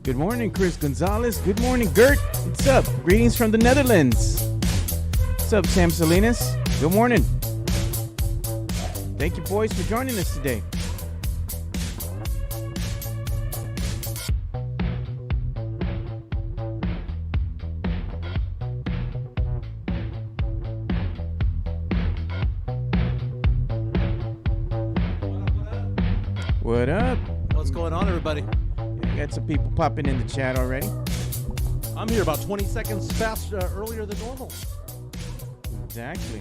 Good morning, Chris Gonzalez. Good morning, Gert. What's up? Greetings from the Netherlands. What's up, Sam Salinas? Good morning. Thank you, boys, for joining us today. What up? What's going on, everybody? Got some people popping in the chat already. I'm here about 20 seconds earlier than normal. Exactly.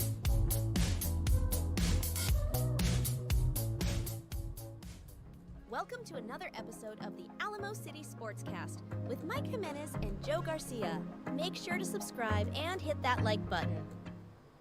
Welcome to another episode of the Alamo City Sportscast with Mike Jimenez and Joe Garcia. Make sure to subscribe and hit that like button.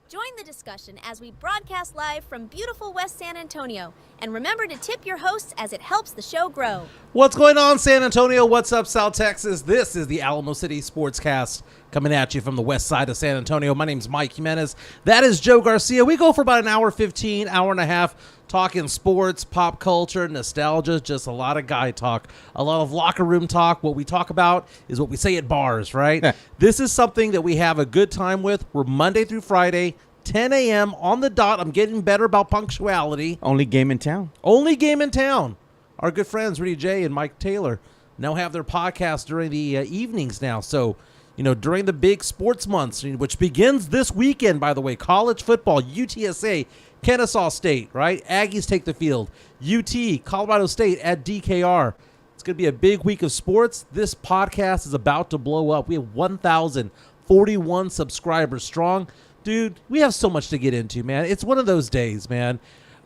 Join the discussion as we broadcast live from beautiful West San Antonio. And remember to tip your hosts as it helps the show grow. What's going on, San Antonio? What's up, South Texas? This is the Alamo City Sportscast coming at you from the west side of San Antonio. My name's Mike Jimenez. That is Joe Garcia. We go for about an hour 15, hour and a half, talking sports, pop culture, nostalgia, just a lot of guy talk, a lot of locker room talk. What we talk about is what we say at bars, right? This is something that we have a good time with. We're Monday through Friday, 10 a.m. on the dot. I'm getting better about punctuality. Only game in town. Only game in town. Our good friends, Rudy J and Mike Taylor, now have their podcast during the evenings now. So, you know, during the big sports months, which begins this weekend, by the way, college football, UTSA, Kennesaw State, right? Aggies take the field. UT, Colorado State at DKR. It's going to be a big week of sports. This podcast is about to blow up. We have 1,041 subscribers strong. Dude, we have so much to get into, man. It's one of those days, man.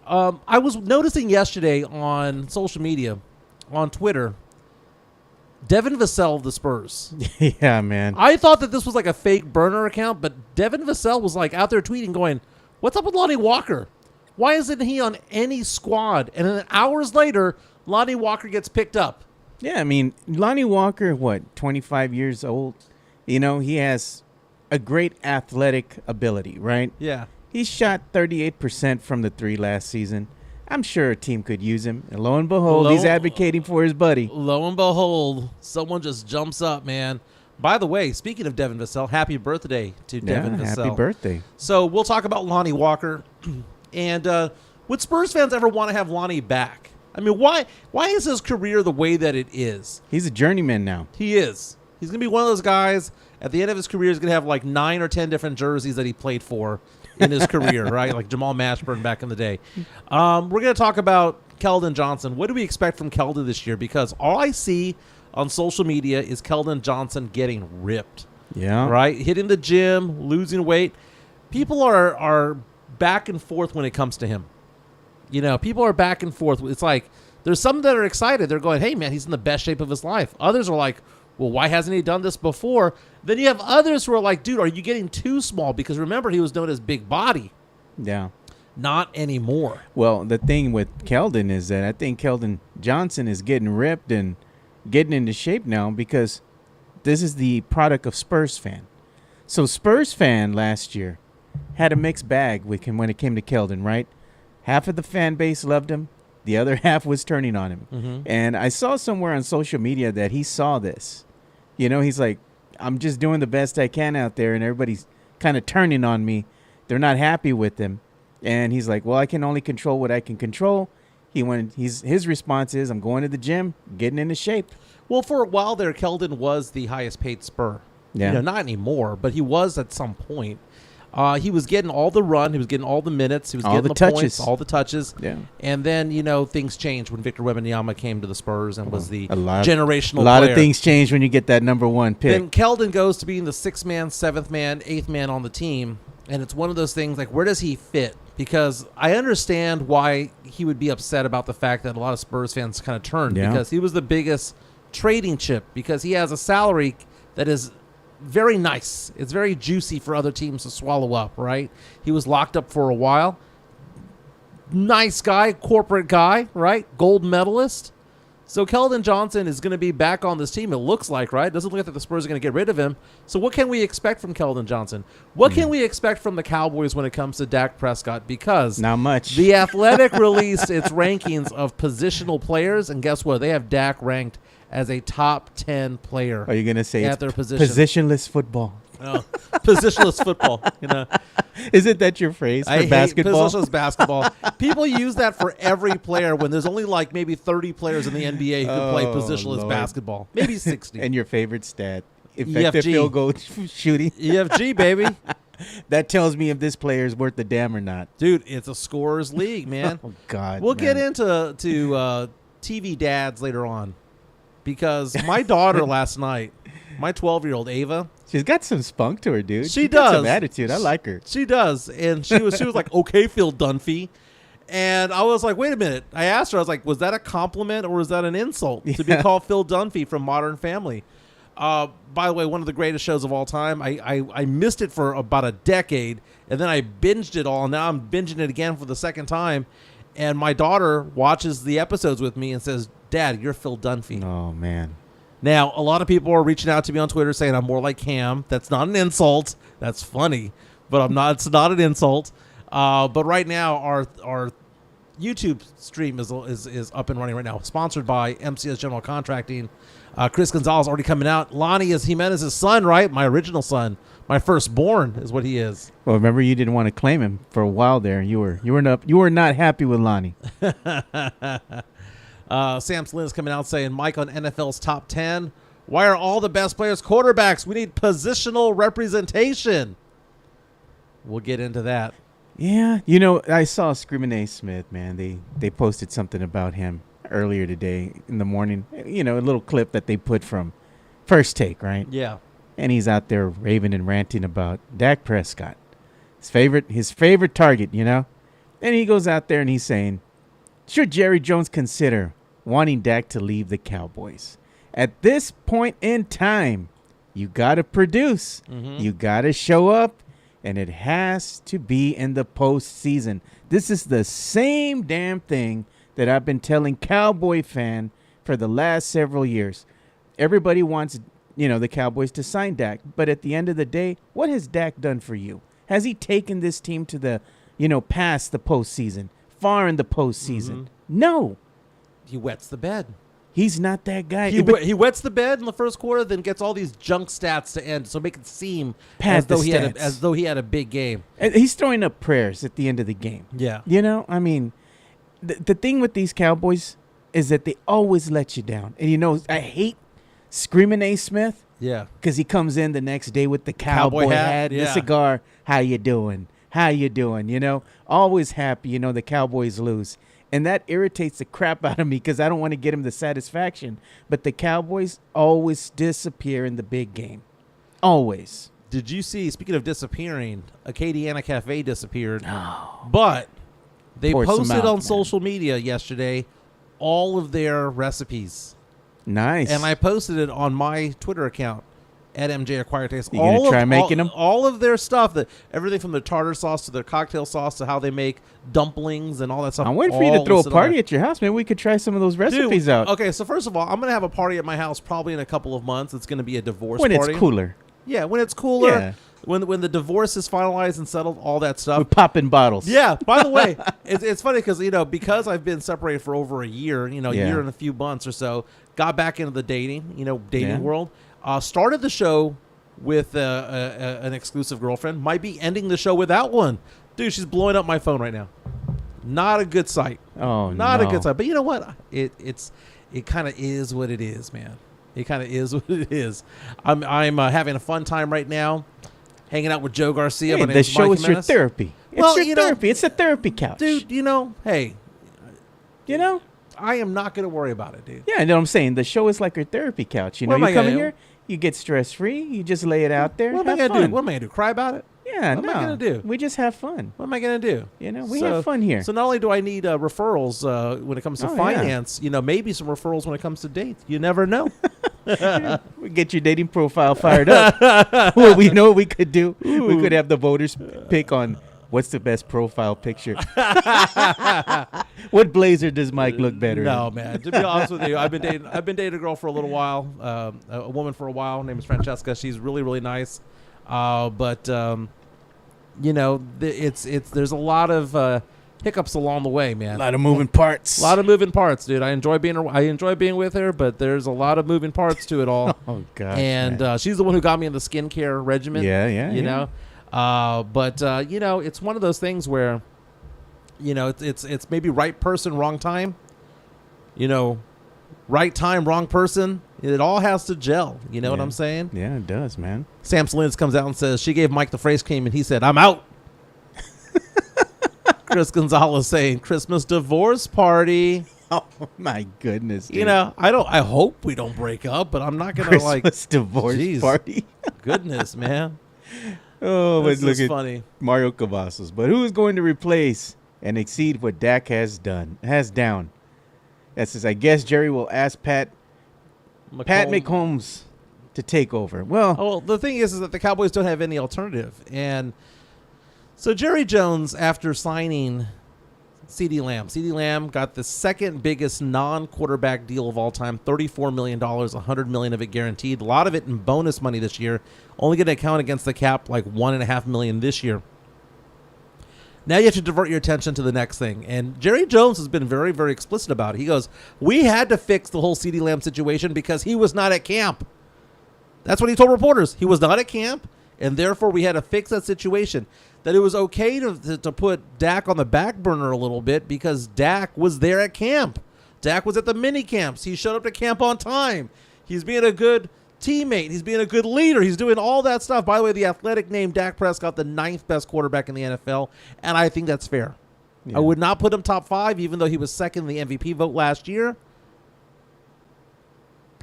I was noticing yesterday on social media, on Twitter, Devin Vassell of the Spurs. Yeah, man. I thought that this was like a fake burner account, but Devin Vassell was like out there tweeting going, what's up with Lonnie Walker? Why isn't he on any squad? And then hours later, Lonnie Walker gets picked up. Yeah, I mean, Lonnie Walker, 25 years old? You know, he has a great athletic ability, right? Yeah. He shot 38% from the three last season. I'm sure a team could use him. And lo and behold, he's advocating for his buddy. Lo and behold, someone just jumps up, man. By the way, speaking of Devin Vassell, happy birthday to Devin Vassell. Happy birthday. So we'll talk about Lonnie Walker. And would Spurs fans ever want to have Lonnie back? I mean, why is his career the way that it is? He's a journeyman now. He is. He's going to be one of those guys at the end of his career. He's going to have like 9 or 10 different jerseys that he played for in his career, right? Like Jamal Mashburn back in the day. We're going to talk about Kelvin Johnson. What do we expect from Kelvin this year? Because all I see on social media is Kelvin Johnson getting ripped. Yeah. Right? Hitting the gym, losing weight. People are back and forth when it comes to him. You know, people are back and forth. It's like there's some that are excited. They're going, hey, man, he's in the best shape of his life. Others are like, well, why hasn't he done this before? Then you have others who are like, dude, are you getting too small? Because remember, he was known as Big Body. Yeah. Not anymore. Well, the thing with Keldon is that I think Keldon Johnson is getting ripped and getting into shape now because this is the product of Spurs fan. So Spurs fan last year had a mixed bag with him when it came to Keldon, right? Half of the fan base loved him. The other half was turning on him. Mm-hmm. And I saw somewhere on social media that he saw this. You know, he's like, I'm just doing the best I can out there, and everybody's kind of turning on me. They're not happy with him. And he's like, well, I can only control what I can control. His response is, I'm going to the gym, getting into shape. Well, for a while there, Keldon was the highest paid Spur. Yeah. You know, not anymore, but he was at some point. He was getting all the run. He was getting all the minutes. He was getting the touches. Points, all the touches. Yeah. And then, you know, things changed when Victor Wembanyama came to the Spurs and was the generational player. A lot of things change when you get that number one pick. Then Keldon goes to being the 6th man, 7th man, 8th man on the team. And it's one of those things like, where does he fit? Because I understand why he would be upset about the fact that a lot of Spurs fans kind of turned. Yeah. Because he was the biggest trading chip. Because he has a salary that is very nice. It's very juicy for other teams to swallow up, right? He was locked up for a while. Nice guy, corporate guy, right? Gold medalist. So Kelvin Johnson is going to be back on this team, it looks like, right? Doesn't look like the Spurs are going to get rid of him. So what can we expect from Kelvin Johnson? What can we expect from the Cowboys when it comes to Dak Prescott? Because Not much. The Athletic released its rankings of positional players, and guess what? They have Dak ranked as a top 10 player. Are you going to say at it's their position? positionless football? Oh, positionless football. Isn't that your phrase for I basketball? hate positionless basketball. People use that for every player when there's only like maybe 30 players in the NBA who can play positionless Lord. basketball. Maybe 60. And your favorite stat, effective EFG. field goal shooting. EFG, baby. That tells me if this player is worth the damn or not. Dude, it's a scorer's league, man. Oh, God. We'll get man. into TV dads later on because my daughter last night, my 12-year-old Ava, She's got some spunk to her, dude. She She's got does. some attitude. I like her. she does, and she was like, "Okay, Phil Dunphy," and I was like, "Wait a minute." I asked her, I was like, "Was that a compliment or was that an insult to be called Phil Dunphy from Modern Family?" By the way, one of the greatest shows of all time. I missed it for about a decade, and then I binged it all. Now I'm binging it again for the second time, and my daughter watches the episodes with me and says, "Dad, you're Phil Dunphy." Oh, man. Now, a lot of people are reaching out to me on Twitter saying I'm more like Cam. That's not an insult. That's funny, but I'm not. It's not an insult. But right now, our YouTube stream is up and running right now. Sponsored by MCS General Contracting. Chris Gonzalez already coming out. Lonnie is Jimenez's son, right? My original son, my firstborn, is what he is. Well, remember you didn't want to claim him for a while there. You were not happy with Lonnie. Sam Slynn is coming out saying, Mike on NFL's top 10. Why are all the best players quarterbacks? We need positional representation. We'll get into that. Yeah, I saw Screaming A. Smith, man. They posted something about him earlier today in the morning. A little clip that they put from First Take, right? Yeah. And he's out there raving and ranting about Dak Prescott, his favorite target, And he goes out there and he's saying, should Jerry Jones consider wanting Dak to leave the Cowboys? At this point in time, you got to produce. Mm-hmm. You got to show up, and it has to be in the postseason. This is the same damn thing that I've been telling Cowboy fan for the last several years. Everybody wants, the Cowboys to sign Dak, but at the end of the day, what has Dak done for you? Has he taken this team to the, past the postseason, far in the postseason? Mm-hmm. No. He wets the bed. He's not that guy. He wets the bed in the first quarter, then gets all these junk stats to end, so make it seem as though he had a big game. He's throwing up prayers at the end of the game. Yeah. The thing with these Cowboys is that they always let you down. And, I hate Screaming A. Smith. Yeah. Because he comes in the next day with the cowboy hat, yeah. the cigar. How you doing? Always happy, the Cowboys lose. And that irritates the crap out of me because I don't want to get him the satisfaction. But the Cowboys always disappear in the big game. Always. Did you see, speaking of disappearing, Acadiana Cafe disappeared. Oh. But they Pour some posted out, on man. social media yesterday all of their recipes. Nice. And I posted it on my Twitter account at MJ Acquired Taste. You gonna try making them? All of their stuff, everything from their tartar sauce to their cocktail sauce to how they make dumplings and all that stuff. I'm waiting for you to throw a party at your house. Maybe we could try some of those recipes out. Okay, so first of all, I'm going to have a party at my house probably in a couple of months. It's going to be a divorce When party. it's cooler. Yeah, when it's cooler. Yeah. When the divorce is finalized and settled, all that stuff. We're popping bottles. Yeah. By the way, it's funny because I've been separated for over a year, a Yeah. year and a few months or so, got back into the dating Yeah. world. Started the show with an exclusive girlfriend. Might be ending the show without one. Dude, she's blowing up my phone right now. Not a good sight. Oh, Not no. a good sight. But you know what? It kind of is what it is, man. It kind of is what it is. I'm having a fun time right now, hanging out with Joe Garcia. Hey, the show is your therapy. It's your therapy. It's a therapy couch. Dude, hey. I am not going to worry about it, dude. Yeah, I know what I'm saying. The show is like your therapy couch. You What am I come in gonna here, you get stress-free. You just lay it out there. What am I have going to do? fun. What am I going to do? Cry about it? Yeah, What no. am I going to do? We just have fun. What am I going to do? We have fun here. So not only do I need referrals when it comes to Oh, finance, maybe some referrals when it comes to dates. You never know. We get your dating profile fired up. Well, we know what we could do. We could have the voters pick on What's the best profile picture? What blazer does Mike look better No, in? man. To be honest with you, I've been dating a girl for a little while, a woman for a while. Her name is Francesca. She's really, really nice. But there's a lot of hiccups along the way, man. A lot of moving parts. A lot of moving parts, dude. I enjoy being with her, but there's a lot of moving parts to it all. Oh gosh. And she's the one who got me in the skincare regimen. Yeah. You know, it's one of those things where, it's maybe right person, wrong time. Right time, wrong person. It all has to gel. You know what I'm saying? Yeah, it does, man. Sam Salinas comes out and says she gave Mike the face cream, and he said, "I'm out." Chris Gonzalez saying Christmas divorce party. Oh my goodness. Dude. I hope we don't break up, but I'm not gonna Christmas divorce party. Goodness, man. Oh, This but look is at funny. Mario Cavazos. But who is going to replace and exceed what Dak has down? That says, I guess Jerry will ask Pat McCombs to take over. Well, the thing is that the Cowboys don't have any alternative. And so Jerry Jones, after signing CeeDee Lamb got the second biggest non-quarterback deal of all time, $34 million, $100 million of it guaranteed. A lot of it in bonus money this year. Only going to count against the cap like $1.5 million this year. Now you have to divert your attention to the next thing. And Jerry Jones has been very, very explicit about it. He goes, we had to fix the whole CeeDee Lamb situation because he was not at camp. That's what he told reporters. He was not at camp, and therefore we had to fix that situation. That it was okay to put Dak on the back burner a little bit because Dak was there at camp. Dak was at the mini camps. He showed up to camp on time. He's being a good teammate. He's being a good leader. He's doing all that stuff. By the way, the Athletic named Dak Prescott the 9th best quarterback in the NFL, and I think that's fair. Yeah. I would not put him top 5, even though he was second in the MVP vote last year.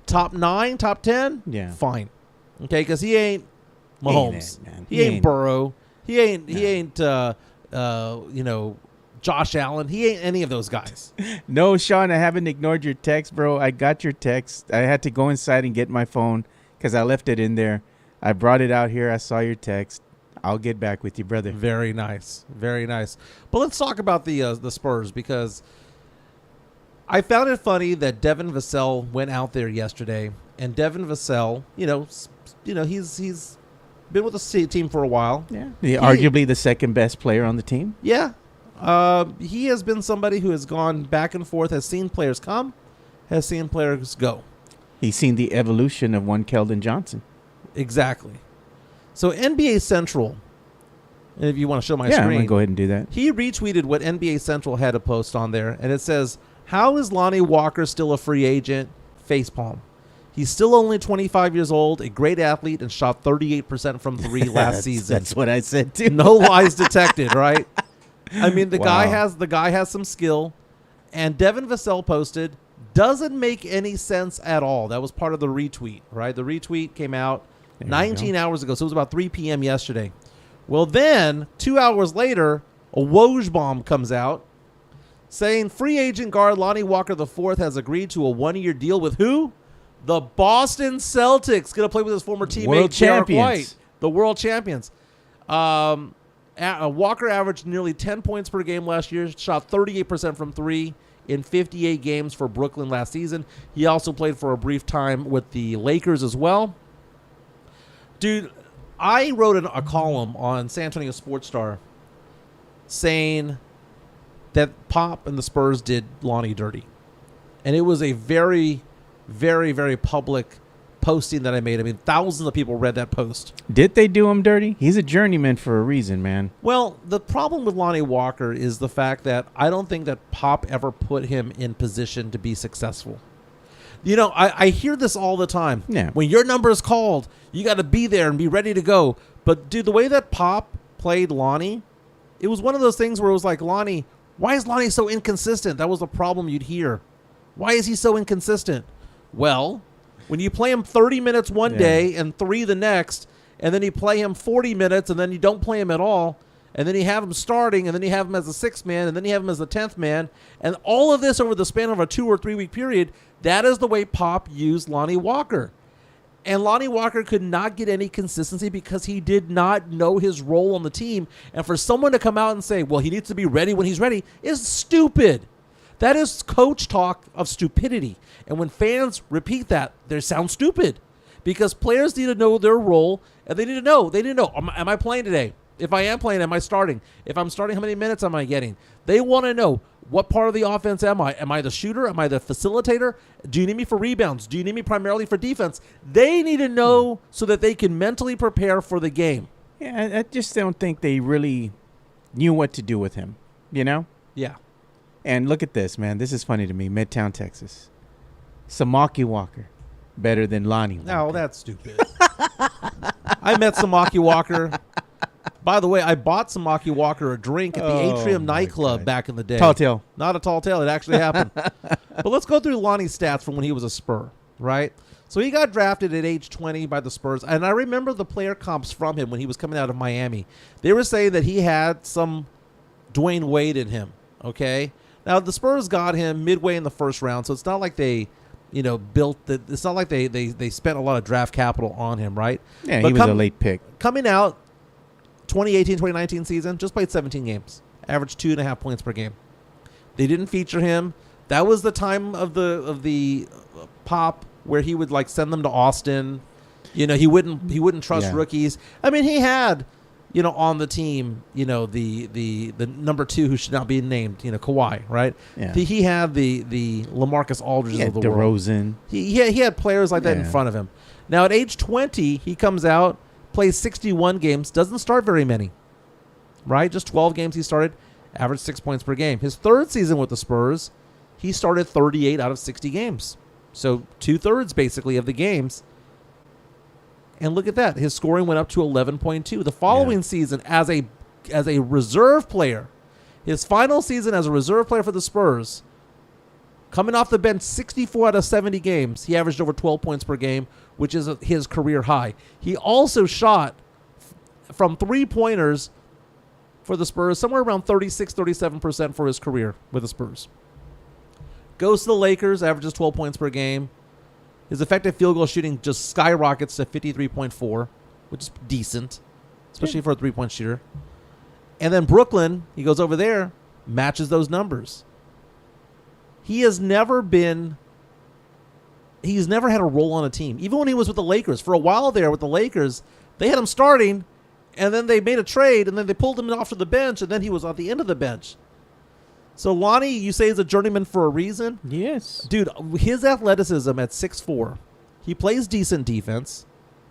Top 9, top 10? Yeah. Fine. Okay, because he ain't Mahomes. He ain't Burrow. He ain't Josh Allen. He ain't any of those guys. No, Sean, I haven't ignored your text, bro. I got your text. I had to go inside and get my phone because I left it in there. I brought it out here. I saw your text. I'll get back with you, brother. Very nice. Very nice. But let's talk about the Spurs, because I found it funny that Devin Vassell went out there yesterday, and Devin Vassell, he's been with the team for a while. Yeah. Arguably the second best player on the team. Yeah. He has been somebody who has gone back and forth, has seen players come, has seen players go. He's seen the evolution of one Kelvin Johnson. Exactly. So NBA Central, and if you want to show my screen. I'm going to go ahead and do that. He retweeted what NBA Central had a post on there, and it says, how is Lonnie Walker still a free agent? Facepalm. He's still only 25 years old, a great athlete, and shot 38% from 3 last season. That's what I said too. No lies detected, right? I mean, the guy has some skill. And Devin Vassell posted, doesn't make any sense at all. That was part of the retweet, right? The retweet came out 19 hours ago, so it was about 3 p.m. yesterday. Well, then 2 hours later, a Woj bomb comes out saying free agent guard Lonnie Walker IV has agreed to a 1-year deal with who? The Boston Celtics. Going to play with his former teammate, Derrick White, the world champions. Walker averaged nearly 10 points per game last year, shot 38% from 3 in 58 games for Brooklyn last season. He also played for a brief time with the Lakers as well. Dude, I wrote a column on San Antonio Sports Star saying that Pop and the Spurs did Lonnie dirty. And it was a very, very, very public posting that I made. I mean, thousands of people read that post. Did they do him dirty? He's a journeyman for a reason, man. Well, the problem with Lonnie Walker is the fact that I don't think that Pop ever put him in position to be successful. I hear this all the time. Yeah. When your number is called, you got to be there and be ready to go. But, dude, the way that Pop played Lonnie, it was one of those things where it was like, Lonnie, why is Lonnie so inconsistent? That was the problem you'd hear. Why is he so inconsistent? Well, when you play him 30 minutes one day and 3 the next, and then you play him 40 minutes and then you don't play him at all, and then you have him starting, and then you have him as the 6th man, and then you have him as the 10th man, and all of this over the span of a 2 or 3 week period, that is the way Pop used Lonnie Walker. And Lonnie Walker could not get any consistency because he did not know his role on the team. And for someone to come out and say, well, he needs to be ready when he's ready is stupid. That is coach talk of stupidity. And when fans repeat that, they sound stupid because players need to know their role and they need to know, am I playing today? If I am playing, am I starting? If I'm starting, how many minutes am I getting? They want to know, what part of the offense am I? Am I the shooter? Am I the facilitator? Do you need me for rebounds? Do you need me primarily for defense? They need to know so that they can mentally prepare for the game. Yeah, I just don't think they really knew what to do with him, you know? Yeah. And look at this, man. This is funny to me. Midtown, Texas. Samaki Walker. Better than Lonnie Walker. No, that's stupid. I met Samaki Walker. By the way, I bought Samaki Walker a drink at the Atrium nightclub back in the day. Tall tale. Not a tall tale. It actually happened. But let's go through Lonnie's stats from when he was a Spur, right? So he got drafted at age 20 by the Spurs. And I remember the player comps from him when he was coming out of Miami. They were saying that he had some Dwayne Wade in him, okay? Now, the Spurs got him midway in the first round, so it's not like they, it's not like they spent a lot of draft capital on him, right? Yeah, but he was a late pick. Coming out, 2018-2019 season, just played 17 games, averaged 2.5 points per game. They didn't feature him. That was the time of the Pop where he would like send them to Austin. He wouldn't trust rookies. I mean, he had, on the team, the number 2 who should not be named, Kawhi, right? Yeah. He had the LaMarcus Aldridge of the world. DeRozan. He had players like that in front of him. Now at age 20, he comes out, plays 61 games, doesn't start very many, right? Just 12 games he started, averaged 6 points per game. His third season with the Spurs, he started 38 out of 60 games. So 2/3 basically of the games. And look at that. His scoring went up to 11.2. The following season as a reserve player, his final season as a reserve player for the Spurs, coming off the bench 64 out of 70 games, he averaged over 12 points per game, which is his career high. He also shot from three-pointers for the Spurs somewhere around 36-37% for his career with the Spurs. Goes to the Lakers, averages 12 points per game. His effective field goal shooting just skyrockets to 53.4, which is decent, especially for a three-point shooter. And then Brooklyn, he goes over there, matches those numbers. He's never had a role on a team. Even when he was with the Lakers, for a while there with the Lakers, they had him starting, and then they made a trade, and then they pulled him off to the bench, and then he was at the end of the bench. So Lonnie, you say, is a journeyman for a reason? Yes. Dude, his athleticism at 6'4", he plays decent defense.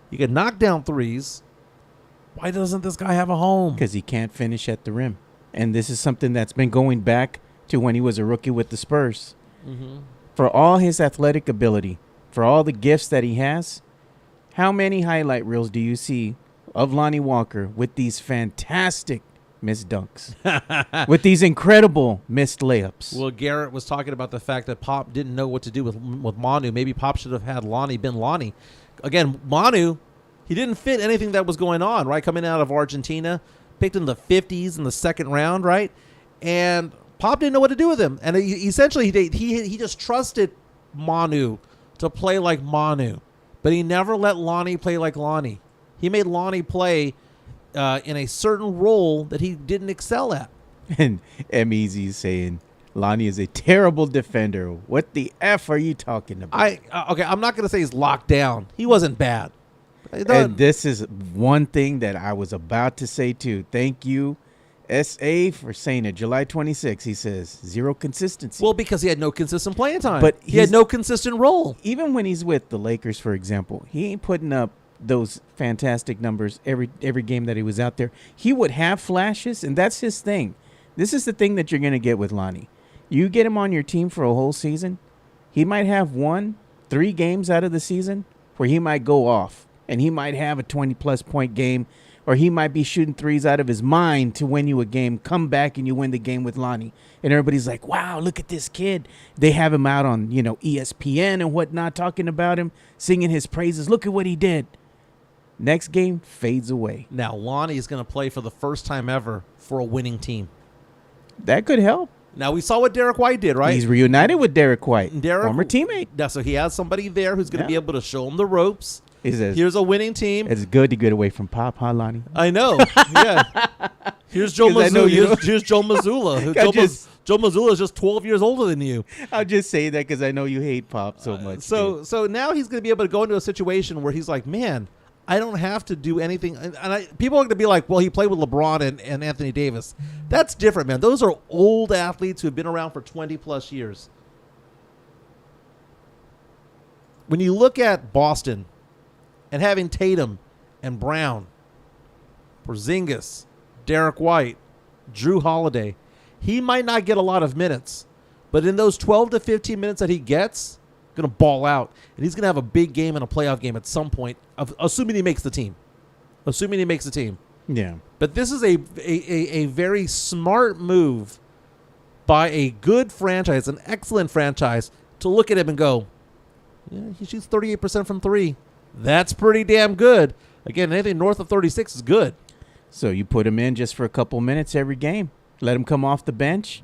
He can knock down threes. Why doesn't this guy have a home? Because he can't finish at the rim. And this is something that's been going back to when he was a rookie with the Spurs. Mm-hmm. For all his athletic ability, for all the gifts that he has, how many highlight reels do you see of Lonnie Walker with these fantastic missed dunks, with these incredible missed layups? Well, Garrett was talking about the fact that Pop didn't know what to do with Manu. Maybe Pop should have had Lonnie been Lonnie. Again, Manu, he didn't fit anything that was going on, right? Coming out of Argentina, picked in the 50s in the second round, right? And Pop didn't know what to do with him. And essentially, he just trusted Manu to play like Manu. But he never let Lonnie play like Lonnie. He made Lonnie play in a certain role that he didn't excel at. And M-Eazy is saying, Lonnie is a terrible defender. What the F are you talking about? Okay, I'm not going to say he's locked down. He wasn't bad. And this is one thing that I was about to say, too. Thank you, S.A., for saying it. July 26, he says, zero consistency. Well, because he had no consistent playing time. But he had no consistent role. Even when he's with the Lakers, for example, he ain't putting up those fantastic numbers every game that he was out there. He would have flashes, and that's his thing. This is the thing that you're going to get with Lonnie. You get him on your team for a whole season, he might have 3 games out of the season where he might go off, and he might have a 20-plus point game, or he might be shooting threes out of his mind to win you a game, come back, and you win the game with Lonnie. And everybody's like, wow, look at this kid. They have him out on, ESPN and whatnot, talking about him, singing his praises. Look at what he did. Next game fades away. Now, Lonnie is going to play for the first time ever for a winning team. That could help. Now, we saw what Derrick White did, right? He's reunited with Derrick White, former teammate. Yeah, so he has somebody there who's going to be able to show him the ropes. He says, here's a winning team. it's good to get away from Pop, huh, Lonnie? I know. Yeah. Here's Joe 'Cause I know Mazzulla. you Here's Joe Mazzulla. Joe Mazzulla is just 12 years older than you. I'll just say that because I know you hate Pop so much. So now he's going to be able to go into a situation where he's like, man, I don't have to do anything. And people are going to be like, well, he played with LeBron and Anthony Davis. That's different, man. Those are old athletes who have been around for 20-plus years. When you look at Boston and having Tatum and Brown, Porzingis, Derrick White, Drew Holiday, he might not get a lot of minutes, but in those 12 to 15 minutes that he gets, going to ball out, and he's going to have a big game and a playoff game at some point, assuming he makes the team. Yeah. But this is a very smart move by a good franchise, an excellent franchise, to look at him and go, yeah, he shoots 38% from three. That's pretty damn good. Again, anything north of 36 is good. So you put him in just for a couple minutes every game. Let him come off the bench.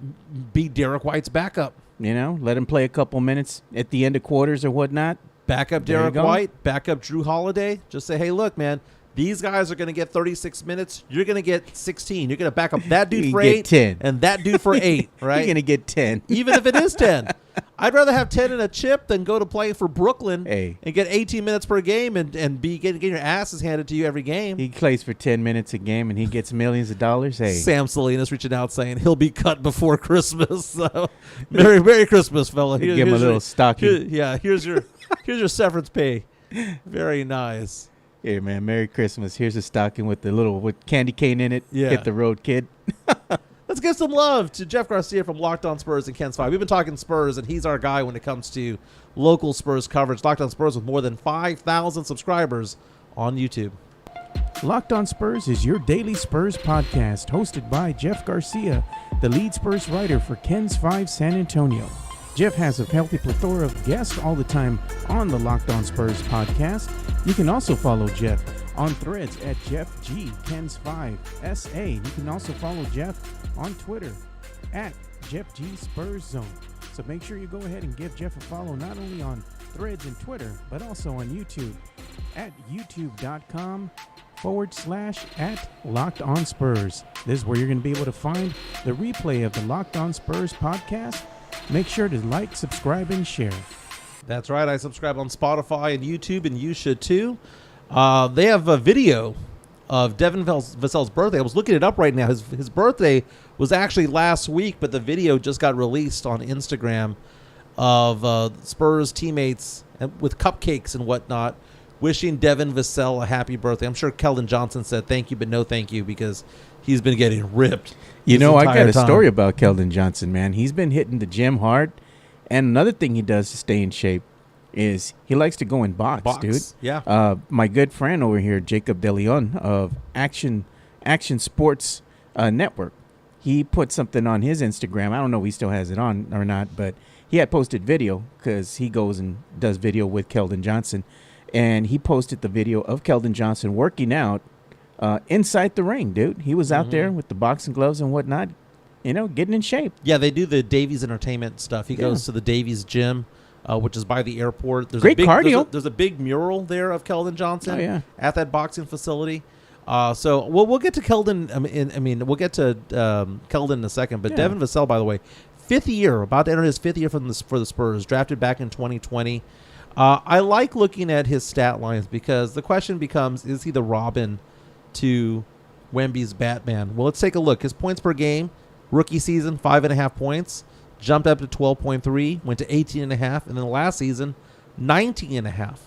Be Derrick White's backup. Let him play a couple minutes at the end of quarters or whatnot. Backup There you Derrick go. White, backup Drew Holiday. Just say, hey, look, man, these guys are going to get 36 minutes. You're going to get 16. You're going to back up that dude You for get 8 10. and that dude for 8, right? You're going to get 10. Even if it is 10. I'd rather have 10 in a chip than go to play for Brooklyn and get 18 minutes per game and be getting your asses handed to you every game. He plays for 10 minutes a game and he gets millions of dollars. Hey, Sam Salinas reaching out saying he'll be cut before Christmas. So, Merry Christmas, fella. give him a little stocking. Here's your severance pay. Very nice. Here, man, Merry Christmas. Here's a stocking with candy cane in it. Yeah. Hit the road, kid. Let's give some love to Jeff Garcia from Locked On Spurs and Ken's 5. We've been talking Spurs, and he's our guy when it comes to local Spurs coverage. Locked On Spurs with more than 5,000 subscribers on YouTube. Locked On Spurs is your daily Spurs podcast, hosted by Jeff Garcia, the lead Spurs writer for Ken's 5 San Antonio. Jeff has a healthy plethora of guests all the time on the Locked On Spurs podcast. You can also follow Jeff on Threads at JeffGKens5SA. You can also follow Jeff on Twitter at JeffGSpursZone. So make sure you go ahead and give Jeff a follow not only on Threads and Twitter, but also on YouTube at youtube.com/@LockedOnSpurs. This is where you're going to be able to find the replay of the Locked On Spurs podcast. Make sure to like, subscribe, and share. That's right. I subscribe on Spotify and YouTube, and you should too. They have a video of Devin Vassell's birthday. I was looking it up right now. His birthday was actually last week, but the video just got released on Instagram of Spurs teammates with cupcakes and whatnot wishing Devin Vassell a happy birthday. I'm sure Kelvin Johnson said thank you, but no thank you, because he's been getting ripped. I got a time. story about Kelvin Johnson, man. He's been hitting the gym hard. And another thing he does to stay in shape is he likes to go and box, dude. Yeah. My good friend over here, Jacob DeLeon of Action Sports Network, he put something on his Instagram. I don't know if he still has it on or not, but he had posted video because he goes and does video with Kelvin Johnson. And he posted the video of Kelvin Johnson working out inside the ring, dude. He was out there with the boxing gloves and whatnot, getting in shape. Yeah, they do the Davies Entertainment stuff. He goes to the Davies gym, which is by the airport. There's Great cardio. There's a big mural there of Kelvin Johnson at that boxing facility. So we'll get to Keldon. We'll get to Keldon in a second. But Devin Vassell, by the way, fifth year, about to enter his fifth year for the Spurs, drafted back in 2020. I like looking at his stat lines because the question becomes, is he the Robin to Wemby's Batman? Well, let's take a look. His points per game, rookie season, 5.5 points, jumped up to 12.3, went to 18.5, and then last season, 19.5.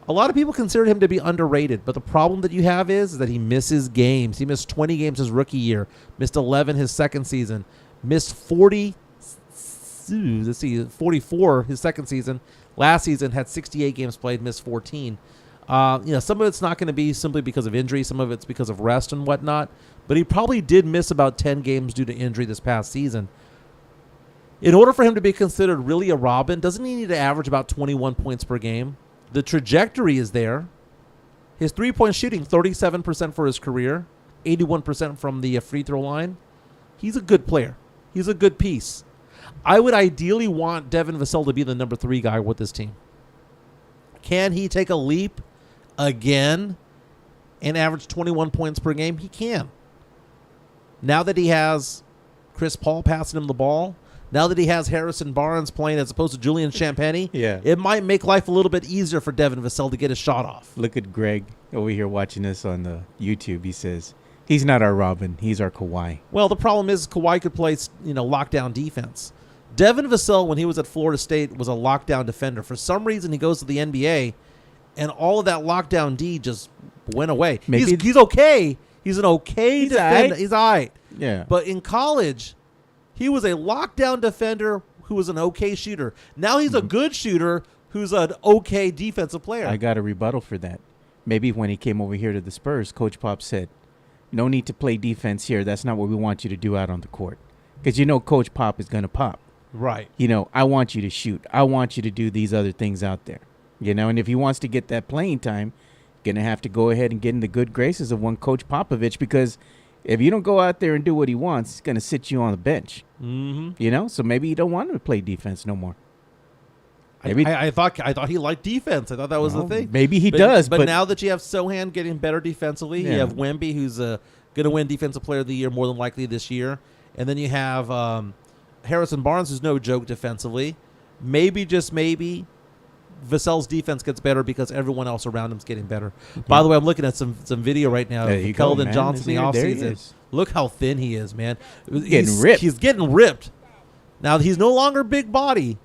A lot of people consider him to be underrated, but the problem that you have is that he misses games. He missed 20 games his rookie year, missed 11 his second season, missed 44 his second season. Last season had 68 games played, missed 14. Some of it's not going to be simply because of injury. Some of it's because of rest and whatnot. But he probably did miss about 10 games due to injury this past season. In order for him to be considered really a Robin, doesn't he need to average about 21 points per game? The trajectory is there. His three-point shooting, 37% for his career, 81% from the free throw line. He's a good player. He's a good piece. I would ideally want Devin Vassell to be the number 3 guy with this team. Can he take a leap again and average 21 points per game? He can. Now that he has Chris Paul passing him the ball, now that he has Harrison Barnes playing as opposed to Julian Champagnie, it might make life a little bit easier for Devin Vassell to get his shot off. Look at Greg over here watching this on the YouTube. He says, he's not our Robin. He's our Kawhi. Well, the problem is Kawhi could play, lockdown defense. Devin Vassell, when he was at Florida State, was a lockdown defender. For some reason, he goes to the NBA, and all of that lockdown D just went away. He's okay. He's an okay defender. He's all right. Yeah. But in college, he was a lockdown defender who was an okay shooter. Now he's a good shooter who's an okay defensive player. I got a rebuttal for that. Maybe when he came over here to the Spurs, Coach Pop said, no need to play defense here. That's not what we want you to do out on the court. Because Coach Pop is going to pop. Right. I want you to shoot. I want you to do these other things out there. And if he wants to get that playing time, going to have to go ahead and get in the good graces of one Coach Popovich, because if you don't go out there and do what he wants, he's going to sit you on the bench. Mm-hmm. So maybe you don't want him to play defense no more. Maybe I thought he liked defense. I thought that was the thing. Maybe he does. But now that you have Sohan getting better defensively, you have Wemby, who's going to win Defensive Player of the Year more than likely this year. And then you have Harrison Barnes, who's no joke defensively. Maybe, just maybe, Vassell's defense gets better because everyone else around him is getting better. Yeah. By the way, I'm looking at some video right now of Kelvin Johnson in the offseason. Look how thin he is, man. He's getting ripped. Now, he's no longer big body.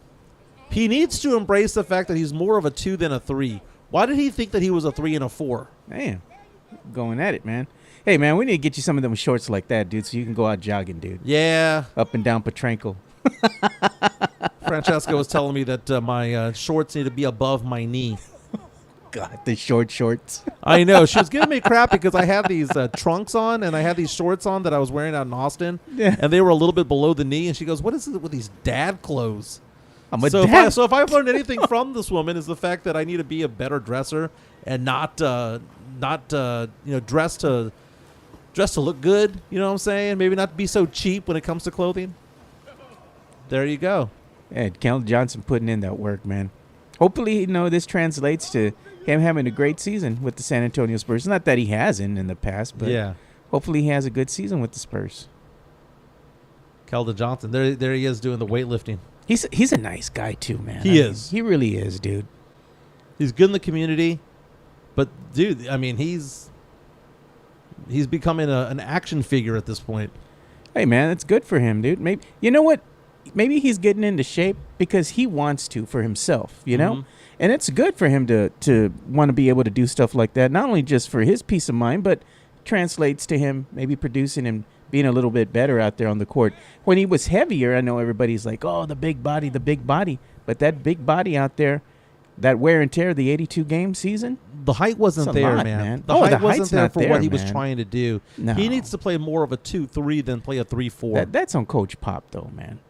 He needs to embrace the fact that he's more of a 2 than a 3. Why did he think that he was a 3 and a 4? Man, going at it, man. Hey, man, we need to get you some of them shorts like that, dude, so you can go out jogging, dude. Yeah. Up and down Petrenko. Francesca was telling me that my shorts need to be above my knee. God, the shorts. I know. She was giving me crap because I had these trunks on and I had these shorts on that I was wearing out in Austin. Yeah. And they were a little bit below the knee. And she goes, what is it with these dad clothes? I'm a dad. So if I've learned anything from this woman is the fact that I need to be a better dresser and not dress to look good. You know what I'm saying? Maybe not be so cheap when it comes to clothing. There you go. Yeah, Kelvin Johnson putting in that work, man. Hopefully, this translates to him having a great season with the San Antonio Spurs. Not that he hasn't in the past, but hopefully he has a good season with the Spurs. Kelvin Johnson, there he is doing the weightlifting. He's a nice guy too, man. He is. He really is, dude. He's good in the community, but dude, I mean, he's becoming an action figure at this point. Hey, man, it's good for him, dude. Maybe you know what? Maybe he's getting into shape because he wants to for himself, and it's good for him to want to be able to do stuff like that. Not only just for his peace of mind, but translates to him maybe producing and being a little bit better out there on the court. When he was heavier, I know everybody's like, oh, the big body. But that big body out there, that wear and tear, the 82-game season, the height wasn't there, man. The height wasn't there for what he was trying to do. No. He needs to play more of a 2-3 than play a 3-4. That's on Coach Pop, though, man.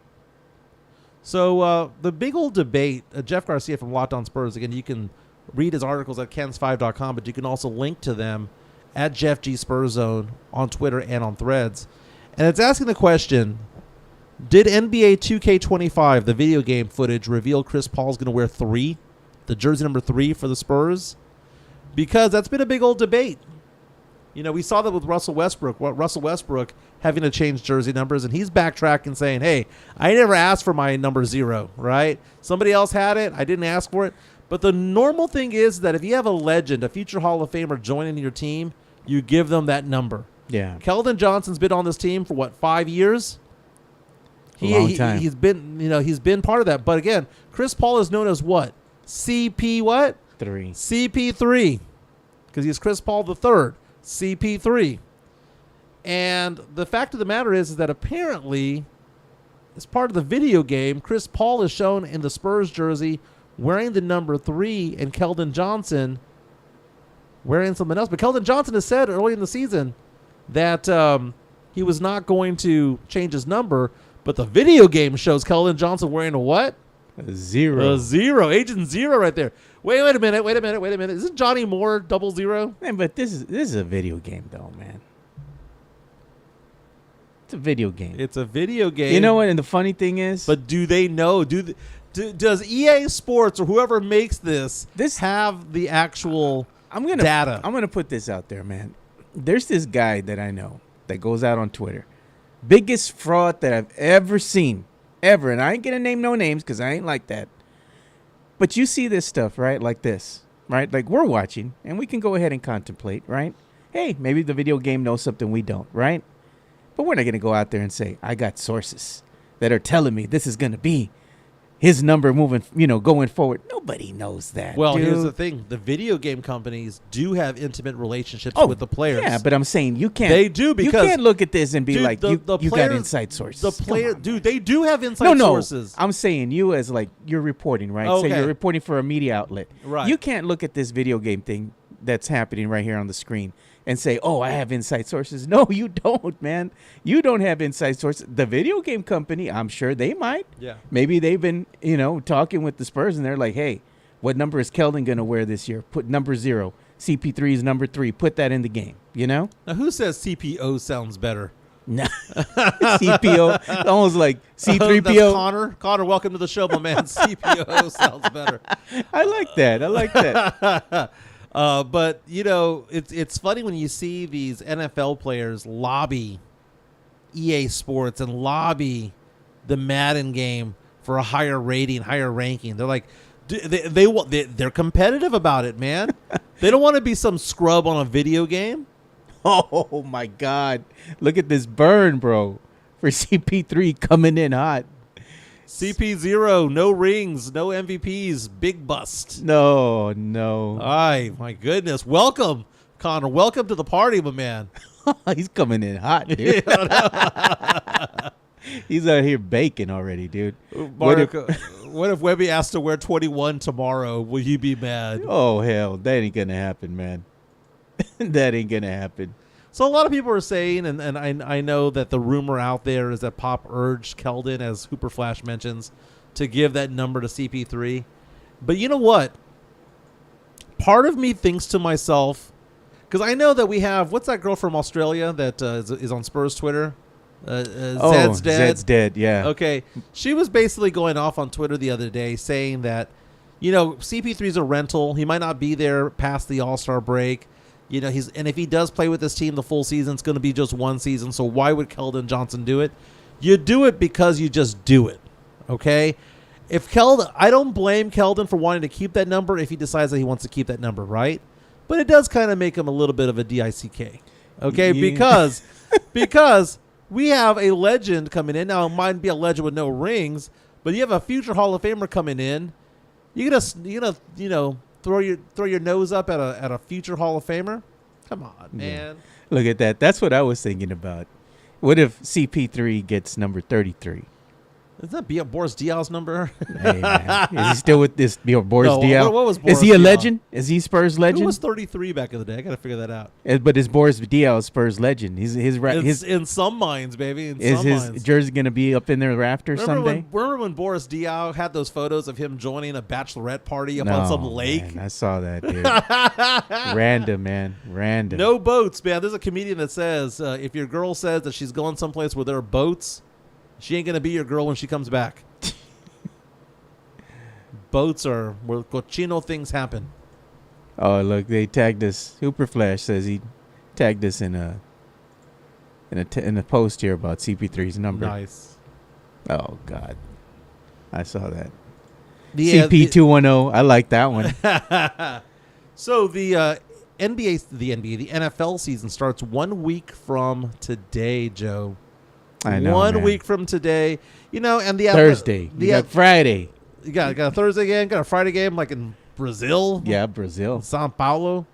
So the big old debate, Jeff Garcia from Locked On Spurs, again, you can read his articles at kens5.com, but you can also link to them at Jeff G Spurs Zone on Twitter and on Threads. And it's asking the question, did NBA 2K25, the video game footage, reveal Chris Paul's going to wear 3, the jersey number 3 for the Spurs? Because that's been a big old debate. We saw that with Russell Westbrook. Russell Westbrook having to change jersey numbers, and he's backtracking saying, hey, I never asked for my number 0, right? Somebody else had it. I didn't ask for it. But the normal thing is that if you have a legend, a future Hall of Famer joining your team, you give them that number. Yeah. Kelvin Johnson's been on this team for, 5 years? Long time. He's been part of that. But again, Chris Paul is known as what? CP what? 3. CP3. Because he's Chris Paul the third. CP3. And the fact of the matter is that apparently, as part of the video game, Chris Paul is shown in the Spurs jersey wearing the number 3 and Keldon Johnson wearing something else. But Keldon Johnson has said early in the season that he was not going to change his number, but the video game shows Keldon Johnson wearing a what? A 0. A 0. Agent 0 right there. Wait a minute. Isn't Johnny Moore 00? Man, but this is a video game, though, man. It's a video game. It's a video game. You know what? And the funny thing is, but do they know? Does EA Sports or whoever makes this have the actual data. I'm gonna put this out there, man. There's this guy that I know that goes out on Twitter. Biggest fraud that I've ever seen, ever. And I ain't gonna name no names because I ain't like that. But you see this stuff, right? Like this, right? Like we're watching, and we can go ahead and contemplate, right? Hey, maybe the video game knows something we don't, right? But we're not gonna go out there and say, I got sources that are telling me this is gonna be his number moving, going forward. Nobody knows that. Well, dude. here's the thing: the video game companies do have intimate relationships with the players. Yeah, but I'm saying you can't. They do, because you can't look at this and be like, the you players, got inside sources. The player, dude, they do have inside sources. I'm saying you as like you're reporting, right? Okay. So you're reporting for a media outlet. Right. You can't look at this video game thing that's happening right here on the screen and say, oh, I have inside sources. No, you don't, man. You don't have inside sources. The video game company, I'm sure they might. Yeah. Maybe they've been, talking with the Spurs and they're like, hey, what number is Keldon going to wear this year? Put number 0. CP3 is number 3. Put that in the game, Now, who says CPO sounds better? No. CPO. Almost like C3PO. That's Connor. Connor, welcome to the show, my man. CPO sounds better. I like that. But it's funny when you see these NFL players lobby EA Sports and lobby the Madden game for a higher rating, higher ranking. They're like, they're competitive about it, man. They don't want to be some scrub on a video game. Oh my God! Look at this burn, bro. For CP3 coming in hot. CP0, no rings, no MVPs, big bust. No. Ay, my goodness. Welcome, Connor. Welcome to the party, my man. He's coming in hot, dude. He's out here baking already, dude. What if Webby asked to wear 21 tomorrow? Will you be mad? Oh, hell. That ain't going to happen, man. That ain't going to happen. So a lot of people are saying, and I know that the rumor out there is that Pop urged Keldon, as Hooper Flash mentions, to give that number to CP3. But you know what? Part of me thinks to myself, because I know that we have, what's that girl from Australia that is on Spurs Twitter? Zed's dead. Zed's dead, yeah. Okay. She was basically going off on Twitter the other day saying that, CP3's a rental. He might not be there past the All-Star break. And if he does play with this team the full season, it's going to be just one season. So why would Keldon Johnson do it? You do it because you just do it. Okay? I don't blame Keldon for wanting to keep that number if he decides that he wants to keep that number, right? But it does kind of make him a little bit of a DICK. Okay? Yeah. Because we have a legend coming in. Now, it might be a legend with no rings, but you have a future Hall of Famer coming in. You're gonna throw your nose up at a future Hall of Famer? Come on, man. Yeah. Look at that. That's what I was thinking about. What if CP3 gets number 33? Isn't that Boris Diaw's number? Hey, man. Is he still with this Boris Diaw? What was Boris Is he a Diaw? Legend? Is he Spurs legend? Who was 33 back in the day? I got to figure that out. But is Boris Diaw Spurs legend? His in some minds, baby. Is his jersey going to be up in their rafters someday? Remember when Boris Diaw had those photos of him joining a bachelorette party up on some lake? Man, I saw that, dude. Random, man. Random. No boats, man. There's a comedian that says if your girl says that she's going someplace where there are boats, she ain't going to be your girl when she comes back. Boats are where cochino things happen. Oh, look, they tagged us. Hooper Flash says he tagged us in a post here about CP3's number. Nice. Oh, God. I saw that. CP210. I like that one. So the NFL season starts 1 week from today, Joe. I know, 1 man. week from today, and the Thursday. You got Friday. You got a Thursday game, got a Friday game, like in Brazil. Yeah, Brazil. Sao Paulo.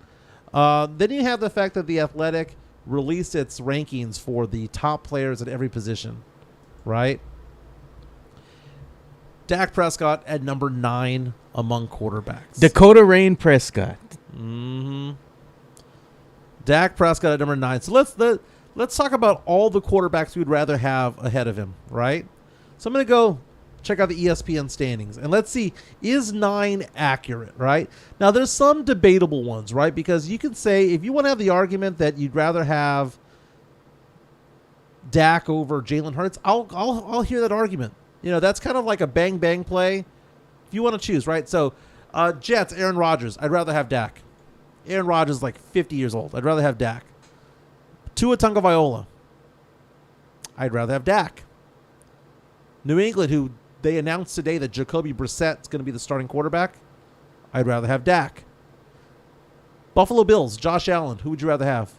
Then you have the fact that The Athletic released its rankings for the top players at every position, right? Dak Prescott at number 9 among quarterbacks. Dakota Rain Prescott. Mm-hmm. Dak Prescott at number 9. So let's talk about all the quarterbacks we'd rather have ahead of him, right? So I'm going to go check out the ESPN standings, and let's see, is 9 accurate, right? Now, there's some debatable ones, right? Because you can say, if you want to have the argument that you'd rather have Dak over Jalen Hurts, I'll hear that argument. That's kind of like a bang-bang play if you want to choose, right? So, Jets, Aaron Rodgers, I'd rather have Dak. Aaron Rodgers is like 50 years old. I'd rather have Dak. Tua Tagovailoa. I'd rather have Dak. New England, who they announced today that Jacoby Brissett is going to be the starting quarterback. I'd rather have Dak. Buffalo Bills, Josh Allen. Who would you rather have?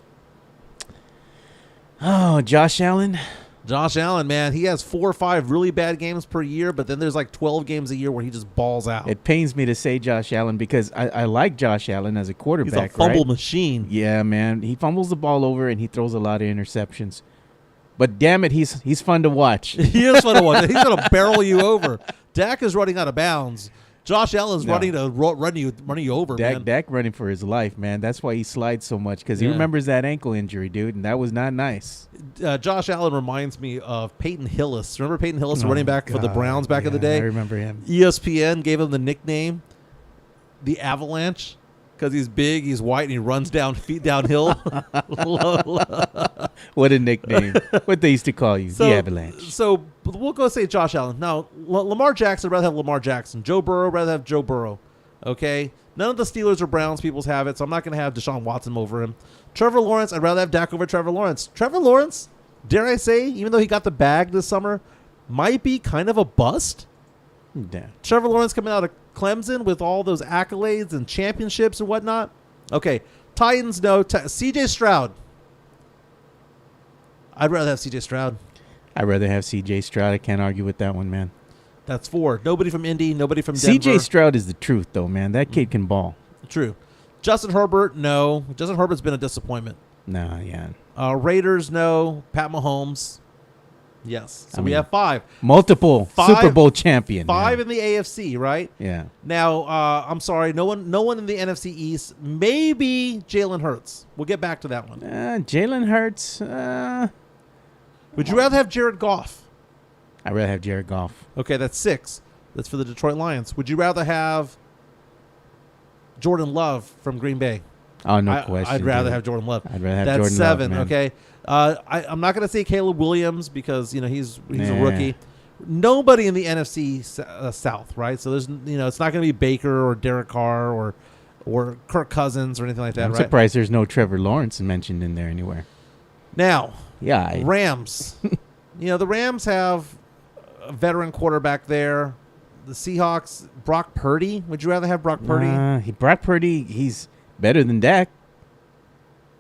Oh, Josh Allen. Josh Allen, man, he has 4 or 5 really bad games per year, but then there's like 12 games a year where he just balls out. It pains me to say Josh Allen because I like Josh Allen as a quarterback. He's a fumble right? machine. Yeah, man. He fumbles the ball over and he throws a lot of interceptions. But damn it, he's fun to watch. He is fun to watch. He's going to barrel you over. Dak is running out of bounds. Josh Allen's running to run you over, man. Dak running for his life, man. That's why he slides so much because he remembers that ankle injury, dude, and that was not nice. Josh Allen reminds me of Peyton Hillis. Remember Peyton Hillis, the running back for the Browns back in the day? I remember him. ESPN gave him the nickname, the Avalanche, because he's big, he's white, and he runs downhill. What a nickname. What they used to call you, the Avalanche. So we'll go say Josh Allen. Now, Lamar Jackson, I'd rather have Lamar Jackson. Joe Burrow, I'd rather have Joe Burrow. Okay? None of the Steelers or Browns peoples have it, so I'm not going to have Deshaun Watson over him. Trevor Lawrence, I'd rather have Dak over Trevor Lawrence. Trevor Lawrence, dare I say, even though he got the bag this summer, might be kind of a bust. Yeah. Trevor Lawrence coming out of Clemson with all those accolades and championships and whatnot. Okay, Titans, no. C.J. Stroud. I'd rather have C.J. Stroud. I'd rather have C.J. Stroud. I can't argue with that one, man. That's 4. Nobody from Indy, nobody from Denver. C.J. Stroud is the truth, though, man. That kid can ball. True. Justin Herbert, no. Justin Herbert's been a disappointment. Nah, yeah. Raiders, no. Pat Mahomes, yes. So we have 5. Multiple Super Bowl champion. 5 in the AFC, right? Yeah. Now, I'm sorry, no one in the NFC East. Maybe Jalen Hurts. We'll get back to that one. Jalen Hurts. Would you rather have Jared Goff? I'd rather have Jared Goff. Okay, that's 6. That's for the Detroit Lions. Would you rather have Jordan Love from Green Bay? Oh, no question. I'd rather have Jordan Love. I'd rather have that's Jordan 7, Love, man. okay? I'm not going to say Caleb Williams because, he's a rookie. Nobody in the NFC South, right? So there's, it's not going to be Baker or Derek Carr or Kirk Cousins or anything like that, I'm right? surprised there's no Trevor Lawrence mentioned in there anywhere. Now, Rams. The Rams have a veteran quarterback there. The Seahawks, Brock Purdy. Would you rather have Brock Purdy? Brock Purdy, he's better than Dak.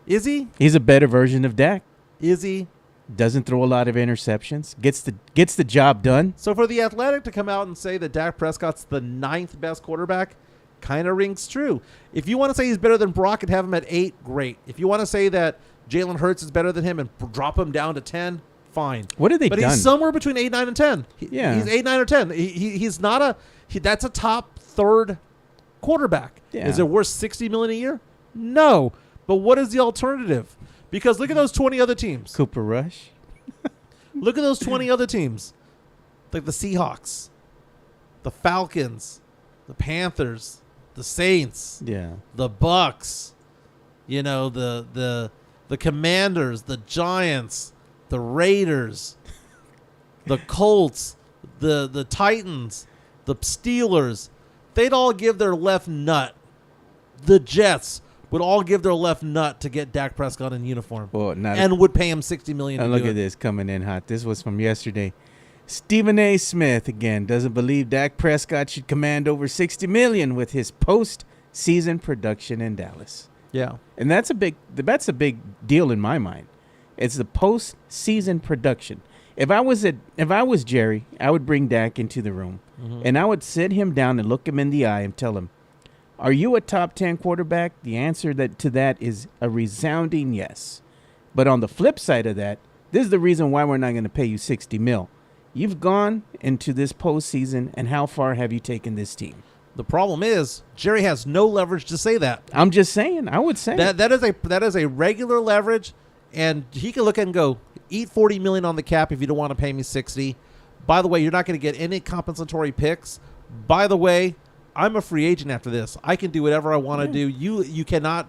Is he? He's a better version of Dak. Is he? Doesn't throw a lot of interceptions. Gets the job done. So for the Athletic to come out and say that Dak Prescott's the 9th best quarterback kind of rings true. If you want to say he's better than Brock and have him at 8, great. If you want to say that Jalen Hurts is better than him and drop him down to 10, fine. What have they done? But he's somewhere between 8, 9, and 10. Yeah. He's 8, 9, or 10. He's not that's a top 3rd quarterback. Yeah. Is it worth $60 million a year? No. But what is the alternative? Because look at those 20 other teams. Cooper Rush. Look at those 20 other teams. Like the Seahawks, the Falcons, the Panthers, the Saints, the Bucks, the Commanders, the Giants, the Raiders, the Colts, the Titans, the Steelers. They'd all give their left nut. The Jets would all give their left nut to get Dak Prescott in uniform, and would pay him $60 million. And look at this coming in hot. This was from yesterday. Stephen A. Smith again doesn't believe Dak Prescott should command over $60 million with his post-season production in Dallas. Yeah, and that's a big deal in my mind. It's the post-season production. If I was Jerry, I would bring Dak into the room, and I would sit him down and look him in the eye and tell him, are you a top 10 quarterback? The answer to that is a resounding yes. But on the flip side of that, this is the reason why we're not going to pay you $60 million. You've gone into this postseason, and how far have you taken this team? The problem is Jerry has no leverage to say that. I'm just saying. I would say that is a regular leverage, and he can look at it and go, eat $40 million on the cap if you don't want to pay me $60. By the way, you're not going to get any compensatory picks. By the way, I'm a free agent after this. I can do whatever I want to do. You cannot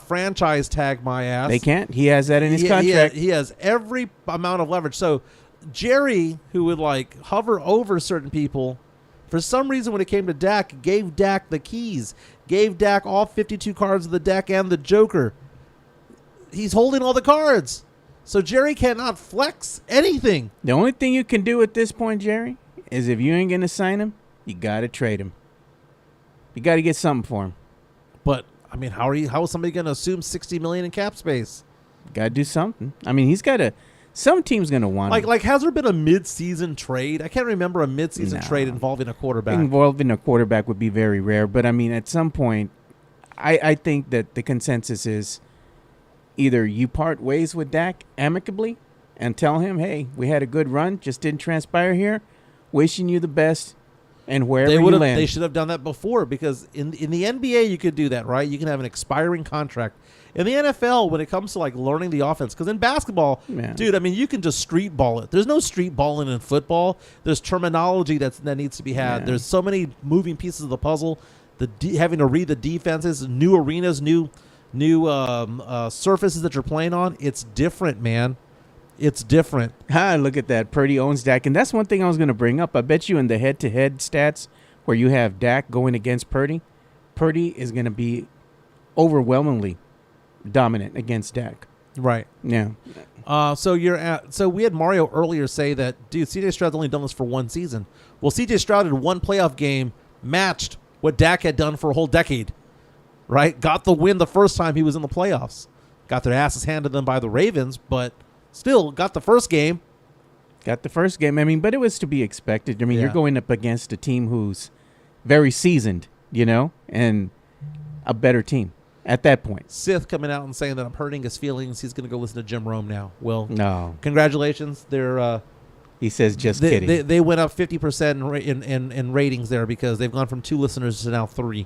franchise tag my ass. They can't. He has that in his contract. He has every amount of leverage. So Jerry, who would hover over certain people, For some reason, when it came to Dak, gave Dak the keys, gave Dak all 52 cards of the deck and the Joker. He's holding all the cards. So Jerry cannot flex anything. The only thing you can do at this point, Jerry, is if you ain't going to sign him, you got to trade him. You got to get something for him. But, I mean, how is somebody going to assume $60 million in cap space? Got to do something. I mean, he's got to. Some team's going to want him. Like, has there been a mid-season trade? I can't remember a mid-season trade involving a quarterback. Involving a quarterback would be very rare. But, I mean, at some point, I think that the consensus is either you part ways with Dak amicably and tell him, hey, we had a good run, just didn't transpire here. Wishing you the best and wherever you land. They should have done that before, because in the NBA, you could do that, right? You can have an expiring contract. In the NFL, when it comes to like learning the offense, because in basketball, dude, I mean, you can just street ball it. There's no street balling in football. There's terminology that needs to be had. Yeah. There's so many moving pieces of the puzzle. Having to read the defenses, new arenas, new surfaces that you're playing on. It's different, man. It's different. Look at that. Purdy owns Dak. And that's one thing I was going to bring up. I bet you in the head-to-head stats where you have Dak going against Purdy, Purdy is going to be overwhelmingly dominant against Dak. Right. Yeah. So we had Mario earlier say that, dude, CJ Stroud's only done this for one season. Well, CJ Stroud in one playoff game matched what Dak had done for a whole decade. Right? Got the win the first time he was in the playoffs. Got their asses handed to them by the Ravens, but still got the first game. I mean, but it was to be expected. I mean, you're going up against a team who's very seasoned, and a better team at that point. Sith coming out and saying that I'm hurting his feelings. He's going to go listen to Jim Rome now. Well, no. Congratulations. They're he says just kidding. They went up 50% in ratings there because they've gone from 2 listeners to now 3.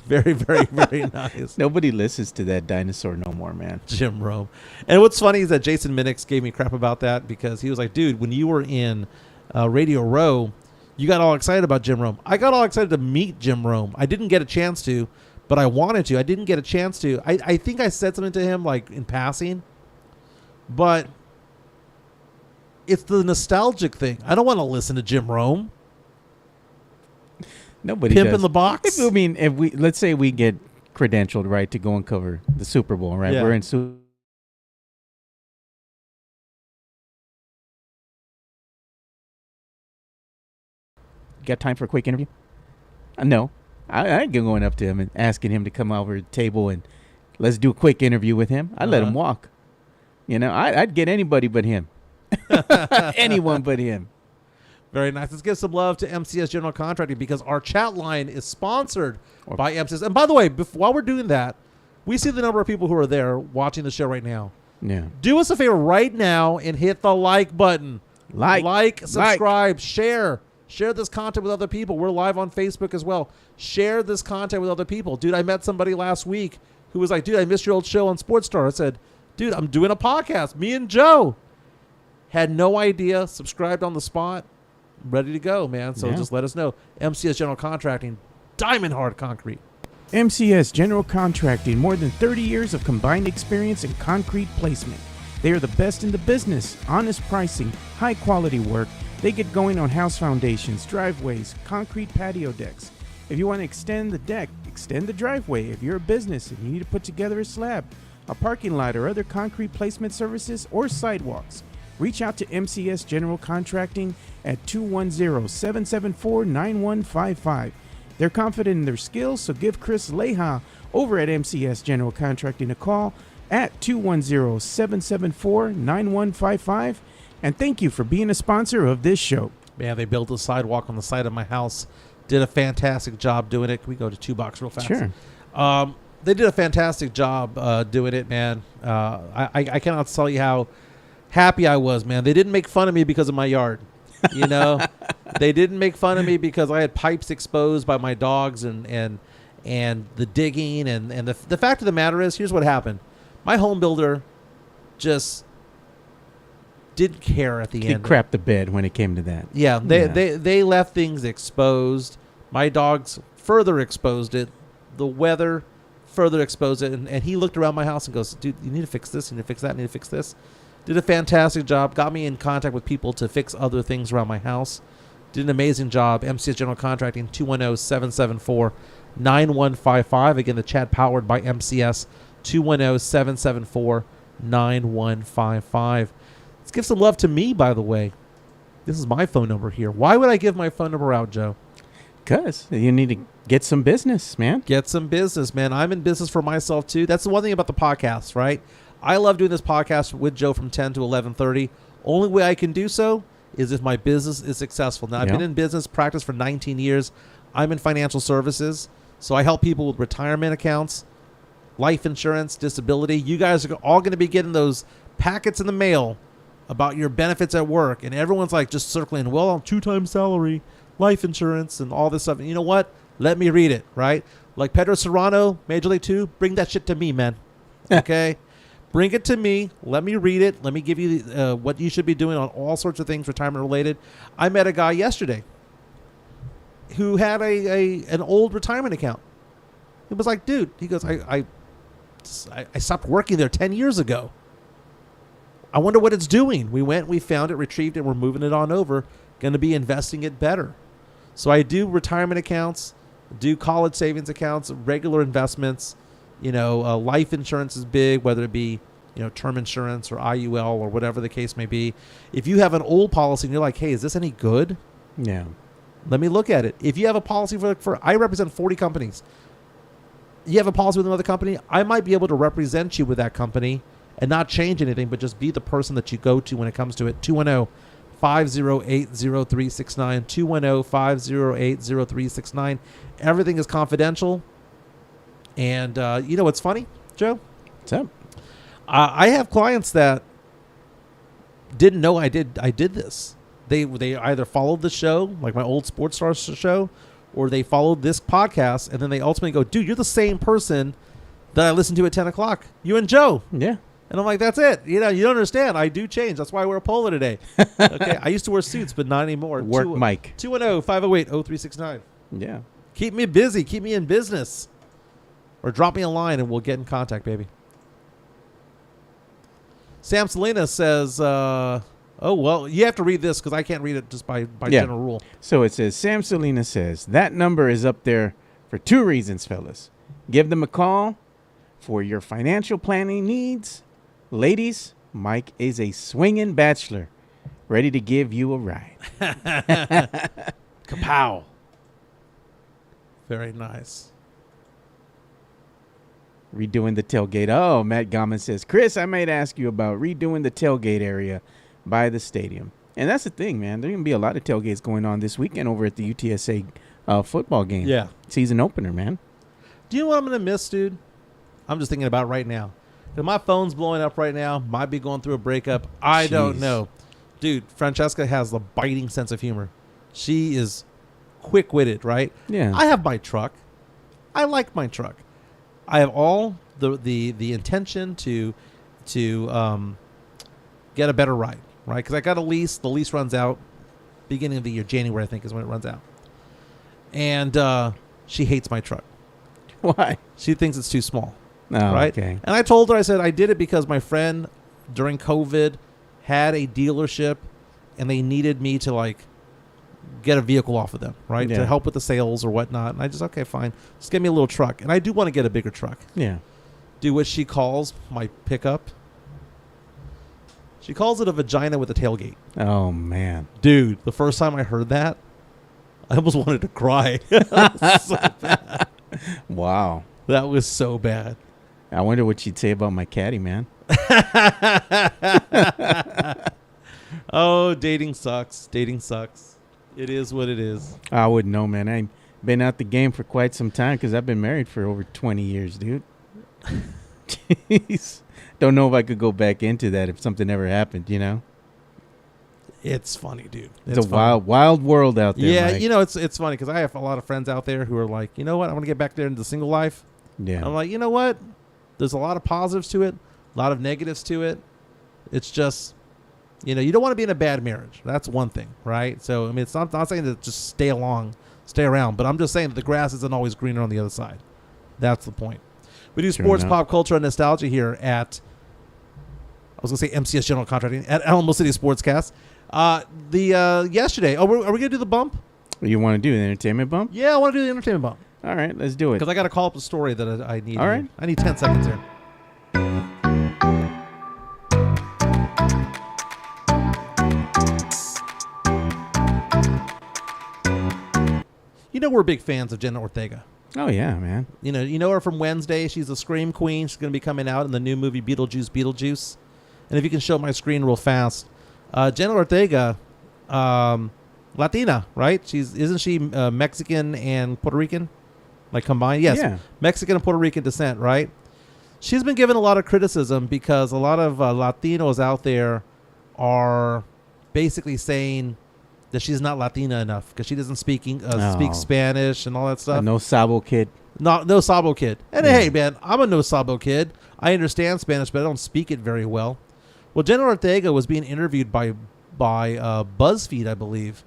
Very, very, very nice. Nobody listens to that dinosaur no more, man. Jim Rome. And what's funny is that Jason Minix gave me crap about that because he was like, dude, when you were in Radio Row, you got all excited about Jim Rome. I got all excited to meet Jim Rome. I didn't get a chance to, but I wanted to. I didn't get a chance to. I think I said something to him like in passing, but it's the nostalgic thing. I don't want to listen to Jim Rome. Nobody Pimp does. in the box. Let's say we get credentialed, right, to go and cover the Super Bowl, right? Yeah. We're in Got time for a quick interview? No. I'd go going up to him and asking him to come over to the table and let's do a quick interview with him. I'd let him walk. I'd get anybody but him. Anyone but him. Very nice. Let's give some love to MCS General Contracting because our chat line is sponsored by MCS. And by the way, while we're doing that, we see the number of people who are there watching the show right now. Yeah. Do us a favor right now and hit the like button. Like, subscribe, share. Share this content with other people. We're live on Facebook as well. Share this content with other people. Dude, I met somebody last week who was like, dude, I missed your old show on Sports Star. I said, dude, I'm doing a podcast. Me and Joe. Had no idea. Subscribed on the spot. Ready to go, man. So just let us know. MCS General Contracting, Diamond Hard Concrete. MCS General Contracting, more than 30 years of combined experience in concrete placement. They are the best in the business. Honest pricing, high quality work. They get going on house foundations, driveways, concrete patio decks. If you want to extend the deck, extend the driveway. If you're a business and you need to put together a slab, a parking lot, or other concrete placement services or sidewalks, reach out to MCS General Contracting at 210-774-9155. They're confident in their skills, so give Chris Leha over at MCS General Contracting a call at 210-774-9155. And thank you for being a sponsor of this show. Man, they built a sidewalk on the side of my house. Did a fantastic job doing it. Can we go to 2 Box real fast? Sure. They did a fantastic job doing it, man. I cannot tell you how happy I was, man. They didn't make fun of me because of my yard. They didn't make fun of me because I had pipes exposed by my dogs and the digging. And the fact of the matter is, here's what happened. My home builder just didn't care at the end. He crapped the bed when it came to that. Yeah, they left things exposed. My dogs further exposed it. The weather further exposed it. And he looked around my house and goes, dude, you need to fix this. You need to fix that. You need to fix this. Did a fantastic job. Got me in contact with people to fix other things around my house. did an amazing job. MCS General Contracting, 210-774-9155. Again, the chat powered by MCS, 210-774-9155. Let's give some love to me, by the way. This is my phone number here. Why would I give my phone number out, Joe? Because you need to get some business, man. Get some business, man. I'm in business for myself, too. That's the one thing about the podcast, right? I love doing this podcast with Joe from 10 to 11:30. Only way I can do so is if my business is successful. Now, I've been in business practice for 19 years. I'm in financial services, so I help people with retirement accounts, life insurance, disability. You guys are all going to be getting those packets in the mail about your benefits at work, and everyone's like just circling, well, 2 times salary, life insurance, and all this stuff. And you know what? Let me read it, right? Like Pedro Serrano, Major League 2, bring that shit to me, man. Okay? Bring it to me. Let me read it. Let me give you what you should be doing on all sorts of things retirement related. I met a guy yesterday who had an old retirement account. It was like, dude, he goes, I stopped working there 10 years ago. I wonder what it's doing. We went, we found it, retrieved it, we're moving it on over. Going to be investing it better. So I do retirement accounts, do college savings accounts, regular investments. Life insurance is big, whether it be, term insurance or IUL or whatever the case may be. If you have an old policy and you're like, hey, is this any good? Yeah. Let me look at it. If you have a policy for I represent 40 companies. You have a policy with another company, I might be able to represent you with that company and not change anything, but just be the person that you go to when it comes to it. 210-508-0369. 210-508-0369. Everything is confidential. And you know what's funny, Joe? What's up? I have clients that didn't know I did this. They either followed the show, like my old Sports Stars show, or they followed this podcast, and then they ultimately go, dude, you're the same person that I listened to at 10 o'clock. You and Joe. Yeah. And I'm like, that's it. You don't understand. I do change. That's why I wear a polo today. Okay. I used to wear suits, but not anymore. Work Mike. 210-508-0369. Yeah. Keep me busy. Keep me in business. Or drop me a line and we'll get in contact, baby. Sam Salinas says, oh, well, you have to read this because I can't read it just by general rule. So it says, Sam Salinas says, that number is up there for 2 reasons, fellas. Give them a call for your financial planning needs. Ladies, Mike is a swinging bachelor, ready to give you a ride. Kapow. Very nice. Redoing the tailgate. Oh, Matt Goman says, Chris, I might ask you about redoing the tailgate area by the stadium. And that's the thing, man. There's going to be a lot of tailgates going on this weekend over at the UTSA football game. Yeah. Season opener, man. Do you know what I'm going to miss, dude? I'm just thinking about it right now. My phone's blowing up right now. Might be going through a breakup. I don't know. Dude, Francesca has a biting sense of humor. She is quick-witted, right? Yeah. I have my truck. I like my truck. I have all the intention to get a better ride, right? Because I got a lease. The lease runs out beginning of the year. January, I think, is when it runs out. And she hates my truck. Why? She thinks it's too small. Oh, right? Okay. And I told her, I said, I did it because my friend during COVID had a dealership and they needed me to like get a vehicle off of them, right? Yeah. To help with the sales or whatnot. And I just, okay, fine. Just give me a little truck. And I do want to get a bigger truck. Yeah. Do what she calls my pickup. She calls it a vagina with a tailgate. Oh, man. Dude, the first time I heard that, I almost wanted to cry. That was so bad. Wow. That was so bad. I wonder what she'd say about my caddy, man. Oh, dating sucks. Dating sucks. It is what it is. I wouldn't know, man. I've been out the game for quite some time because I've been married for over 20 years, dude. Jeez. Don't know if I could go back into that if something ever happened, you know? It's funny, dude. It's a wild world out there, Yeah, Mike. you know, it's funny because I have a lot of friends out there who are like, you know what? I want to get back there into the single life. Yeah. I'm like, you know what? There's a lot of positives to it, a lot of negatives to it. It's just, you know, you don't want to be in a bad marriage. That's one thing, right? So, I mean, it's not saying to just stay around, but I'm just saying that the grass isn't always greener on the other side. That's the point. We do sports, pop culture, and nostalgia here at, I was going to say MCS General Contracting, at Alamo City Sportscast. Yesterday. Oh, are we gonna do the bump? You want to do the entertainment bump? Yeah, I want to do the entertainment bump All right, let's do it. because I got to call up the story that I need. All right. I need 10 seconds here. You know we're big fans of Jenna Ortega. Oh yeah, man. You know her from Wednesday. She's the Scream Queen. She's going to be coming out in the new movie Beetlejuice. And if you can show my screen real fast, Jenna Ortega, Latina, right? Isn't she Mexican and Puerto Rican, like combined? Yes, Yeah. Mexican and Puerto Rican descent, right? She's been given a lot of criticism because a lot of Latinos out there are basically saying that she's not Latina enough because she doesn't speak Spanish and all that stuff. No Sabo kid. No Sabo kid. And Yeah. hey, man, I'm a no Sabo kid. I understand Spanish, but I don't speak it very well. Well, Jenna Ortega was being interviewed by BuzzFeed, I believe.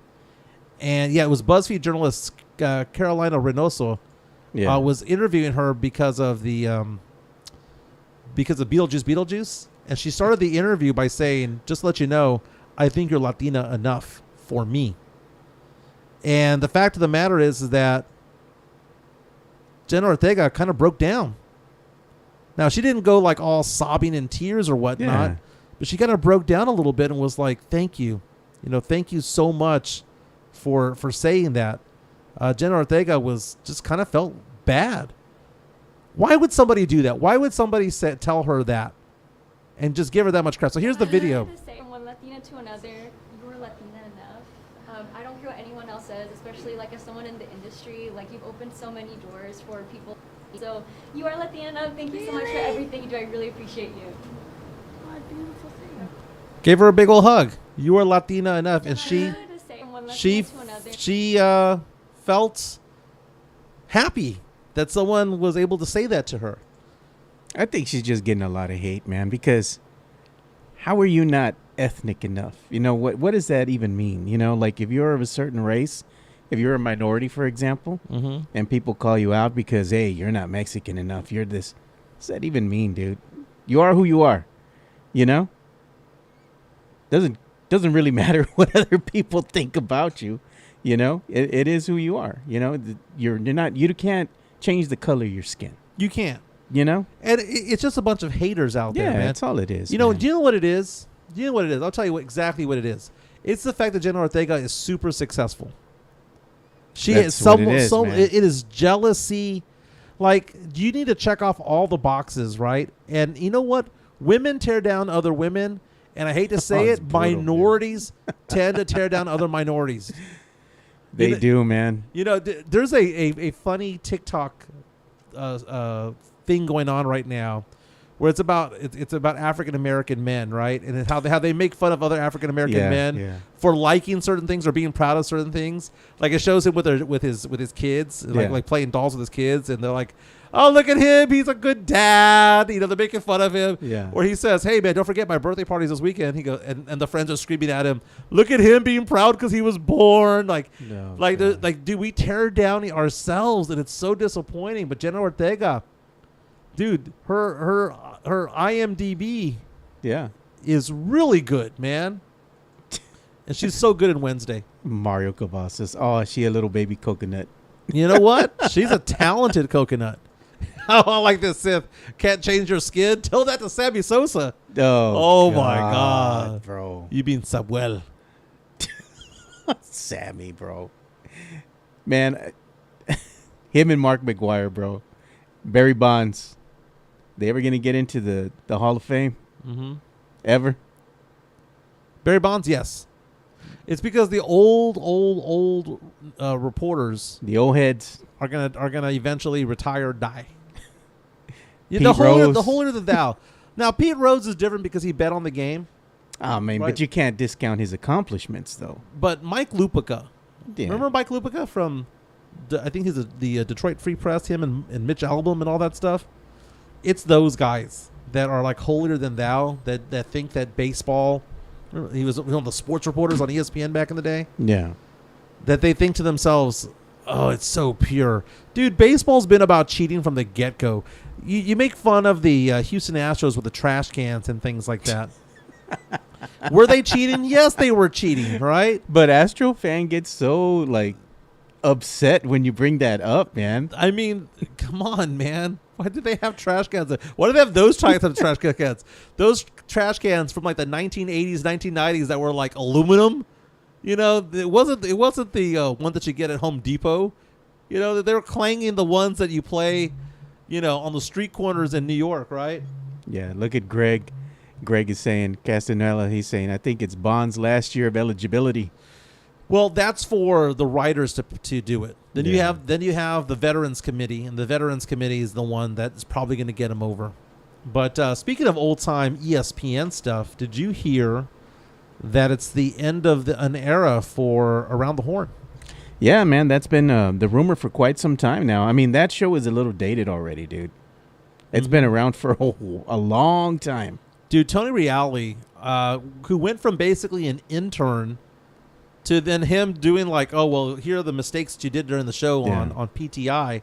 And yeah, it was BuzzFeed journalist Carolina Reynoso Yeah. was interviewing her because of Beetlejuice. And she started the interview by saying, just to let you know, I think you're Latina enough for me. And the fact of the matter is that Jenna Ortega kind of broke down. Now, she didn't go like all sobbing in tears or whatnot, Yeah. but she kind of broke down a little bit and was like, thank you. Thank you so much for saying that. Jenna Ortega was just kind of felt bad. Why would somebody do that? Why would somebody tell her that and just give her that much crap? So here's the video. To say from one Latina to another, you were Latina enough. I don't care what anyone else says, especially like as someone in the industry. Like you've opened so many doors for people. So you are Latina enough. Thank you so much for everything you do. I really appreciate you. What beautiful thing. Gave her a big old hug. You are Latina enough, and she felt happy that someone was able to say that to her. I think she's just getting a lot of hate, man, because how are you not ethnic enough? What does that even mean? Like if you're of a certain race, if you're a minority, for example, and people call you out because, hey, you're not Mexican enough, you're this. What does that even mean, dude? You are who you are, Doesn't really matter what other people think about you, It is who you are, you can't change the color of your skin. You can't. And it's just a bunch of haters out there, man. That's all it is. Do you know what it is? I'll tell you exactly what it is. It's the fact that Jenna Ortega is super successful. She That's is what it is, man. it is jealousy. Like, you need to check off all the boxes, right? And you know what? Women tear down other women, and I hate to say it's it, brutal, minorities tend to tear down other minorities. They do, man. There's a funny TikTok thing going on right now where it's about African American men, right? And how they make fun of other African American men for liking certain things or being proud of certain things. Like it shows him with his kids, like playing dolls with his kids, and they're like, "Oh, look at him! He's a good dad." They're making fun of him. Yeah. Or he says, "Hey man, don't forget my birthday party's this weekend." He goes, and the friends are screaming at him, "Look at him being proud because he was born!" Dude, we tear down ourselves, and it's so disappointing. But Jenna Ortega, dude, her IMDb is really good, man. And she's so good in Wednesday. Mario Cavazos. Oh, is she a little baby coconut? You know what? She's a talented coconut. I like this, Sith. Can't change your skin? Tell that to Sammy Sosa. Oh my God. Bro. You being Samuel. Sammy, bro. Man, him and Mark McGuire, bro. Barry Bonds. They ever going to get into the Hall of Fame? Mm-hmm. Ever? Barry Bonds, yes. It's because the old reporters, The old heads. are gonna eventually retire or die. Pete the Rose. holier the thou. Now Pete Rose is different because he bet on the game. Oh, man, Right. but you can't discount his accomplishments, though. But Mike Lupica, Yeah. remember Mike Lupica from? I think he's the Detroit Free Press. Him and Mitch Albom and all that stuff. It's those guys that are like holier than thou that think that baseball. He was one of the sports reporters on ESPN back in the day. Yeah. That they think to themselves, "Oh, it's so pure." Dude, baseball's been about cheating from the get-go. You make fun of the Houston Astros with the trash cans and things like that. Were they cheating? Yes, they were cheating, right? But Astro fan gets so like upset when you bring that up, man. I mean, come on, man. Why did they have trash cans? Why do they have those types of trash cans? Those trash cans from like the 1980s, 1990s that were like aluminum. You know, it wasn't the one that you get at Home Depot. You know, they were clanging the ones that you play, you know, on the street corners in New York, right? Yeah, look at Greg. Greg is saying, Castanella, he's saying, I think it's Bond's last year of eligibility. Well, that's for the writers to do it. Then Yeah. you have the Veterans Committee, and the Veterans Committee is the one that's probably going to get him over. But speaking of old-time ESPN stuff, did you hear that it's the end of an era for Around the Horn? Yeah, man, that's been the rumor for quite some time now. I mean, that show is a little dated already, dude. It's been around for a long time. Dude, Tony Reale, who went from basically an intern to then him doing like, oh, well, here are the mistakes that you did during the show on PTI,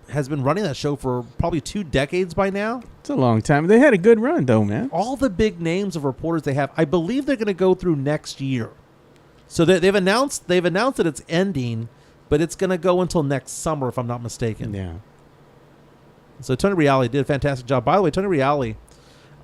has been running that show for probably 2 decades by now. It's a long time. They had a good run, though, man. All the big names of reporters they have, I believe they're going to go through next year. So they've announced that it's ending, but it's going to go until next summer, if I'm not mistaken. Yeah. So Tony Reale did a fantastic job. By the way, Tony Reale,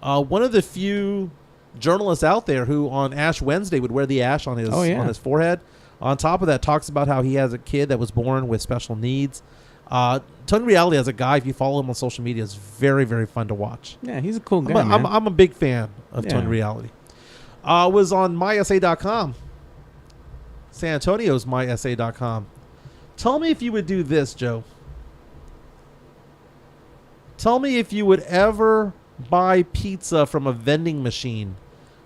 one of the few journalists out there who on Ash Wednesday would wear the ash on his forehead. On top of that, talks about how he has a kid that was born with special needs. Tony Reale as a guy, if you follow him on social media, is very, very fun to watch. Yeah, he's a cool guy, man. I'm a big fan of Tony Reale. Was on mysa.com. San Antonio's mysa.com. Tell me if you would do this, Joe. Tell me if you would ever buy pizza from a vending machine,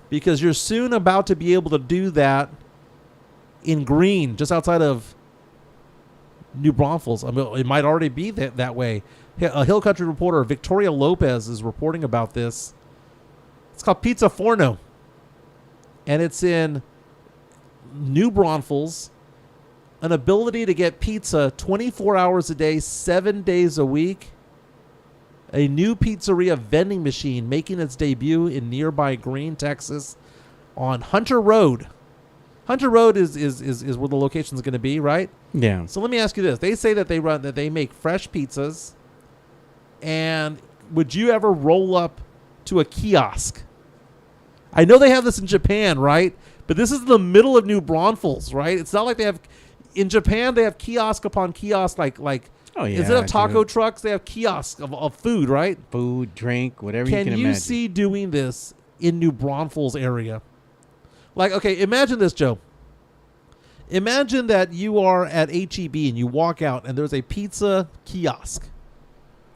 because you're soon about to be able to do that in Green, just outside of New Braunfels. I mean, it might already be that way. A Hill Country reporter, Victoria Lopez, is reporting about this. It's called Pizza Forno, and it's in New Braunfels. An ability to get pizza 24 hours a day, 7 days a week. A new pizzeria vending machine making its debut in nearby Green, Texas, on Hunter Road. Hunter Road is where the location is going to be, right? Yeah. So let me ask you this: they say that they make fresh pizzas, and would you ever roll up to a kiosk? I know they have this in Japan, right? But this is the middle of New Braunfels, right? It's not like they have in Japan. They have kiosk upon kiosk, like. Oh, yeah. Instead of taco trucks, they have kiosks of food, right? Food, drink, whatever you can imagine. Can you see doing this in New Braunfels area? Like, okay, imagine this, Joe. Imagine that you are at H-E-B and you walk out and there's a pizza kiosk.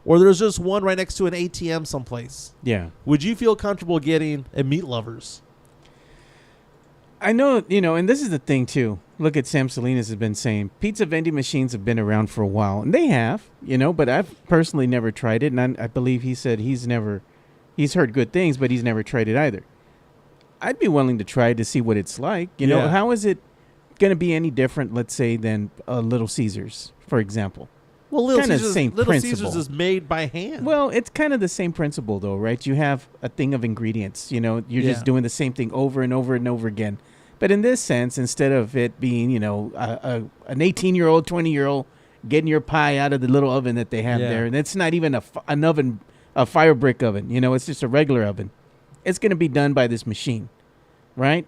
Or there's just one right next to an ATM someplace. Yeah. Would you feel comfortable getting a Meat Lovers? I know, and this is the thing, too. Look at Sam Salinas has been saying pizza vending machines have been around for a while. And they have, but I've personally never tried it. And I believe he said he's heard good things, but he's never tried it either. I'd be willing to try to see what it's like. You know, how is it going to be any different, let's say, than Little Caesars, for example? Well, Little Caesars is made by hand. Well, it's kind of the same principle, though, right? You have a thing of ingredients. You're just doing the same thing over and over and over again. But in this sense, instead of it being, an 18-year-old, 20-year-old getting your pie out of the little oven that they have there, and it's not even an oven, a fire brick oven. It's just a regular oven. It's going to be done by this machine, right?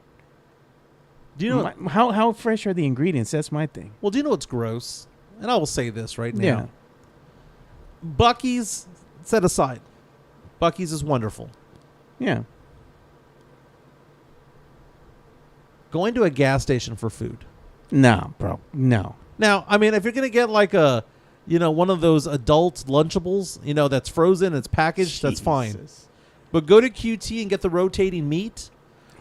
Do you know how fresh are the ingredients? That's my thing. Well, do you know what's gross? And I will say this right now. Yeah. Buc-ee's set aside. Buc-ee's is wonderful. Yeah. Going to a gas station for food. No, bro. No. Now, I mean, if you're going to get like a, one of those adult Lunchables, that's frozen, it's packaged, that's fine. But go to QT and get the rotating meat,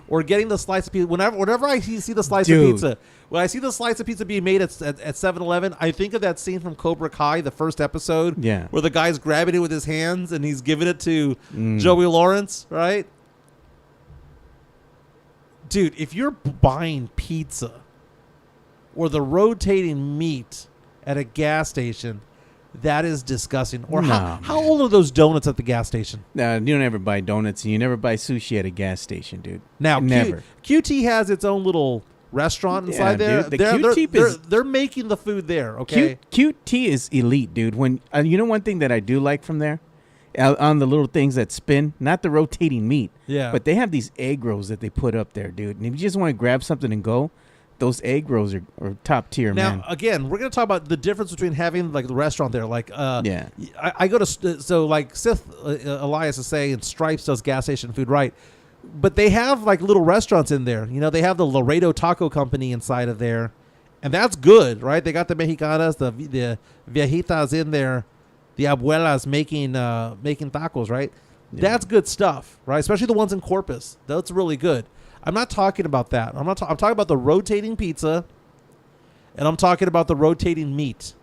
or getting the slice of pizza. Whenever I see the slice of pizza, when I see the slice of pizza being made at 7-Eleven, I think of that scene from Cobra Kai, the first episode, where the guy's grabbing it with his hands and he's giving it to Joey Lawrence, right? Dude, if you're buying pizza or the rotating meat at a gas station, That is disgusting. Or No, how old are those donuts at the gas station? You don't ever buy donuts and you never buy sushi at a gas station, dude. Now, never. QT has its own little restaurant inside there. Dude, the They're making the food there, okay? QT is elite, dude. When you know one thing that I do like from there? On the little things that spin, not the rotating meat. Yeah. But they have these egg rolls that they put up there, dude. And if you just want to grab something and go, those egg rolls are top tier, man. Now, again, we're going to talk about the difference between having like the restaurant there. Like, Yeah. I go to so like Sith Elias is saying Stripes does gas station food right, but they have like little restaurants in there. You know, they have the Laredo Taco Company inside of there, and that's good, right? They got the Mexicanas, the viejitas in there, the abuelas making tacos, right? Yeah. That's good stuff, right? Especially the ones in Corpus. That's really good. I'm not talking about that. I'm talking about the rotating pizza, and I'm talking about the rotating meat.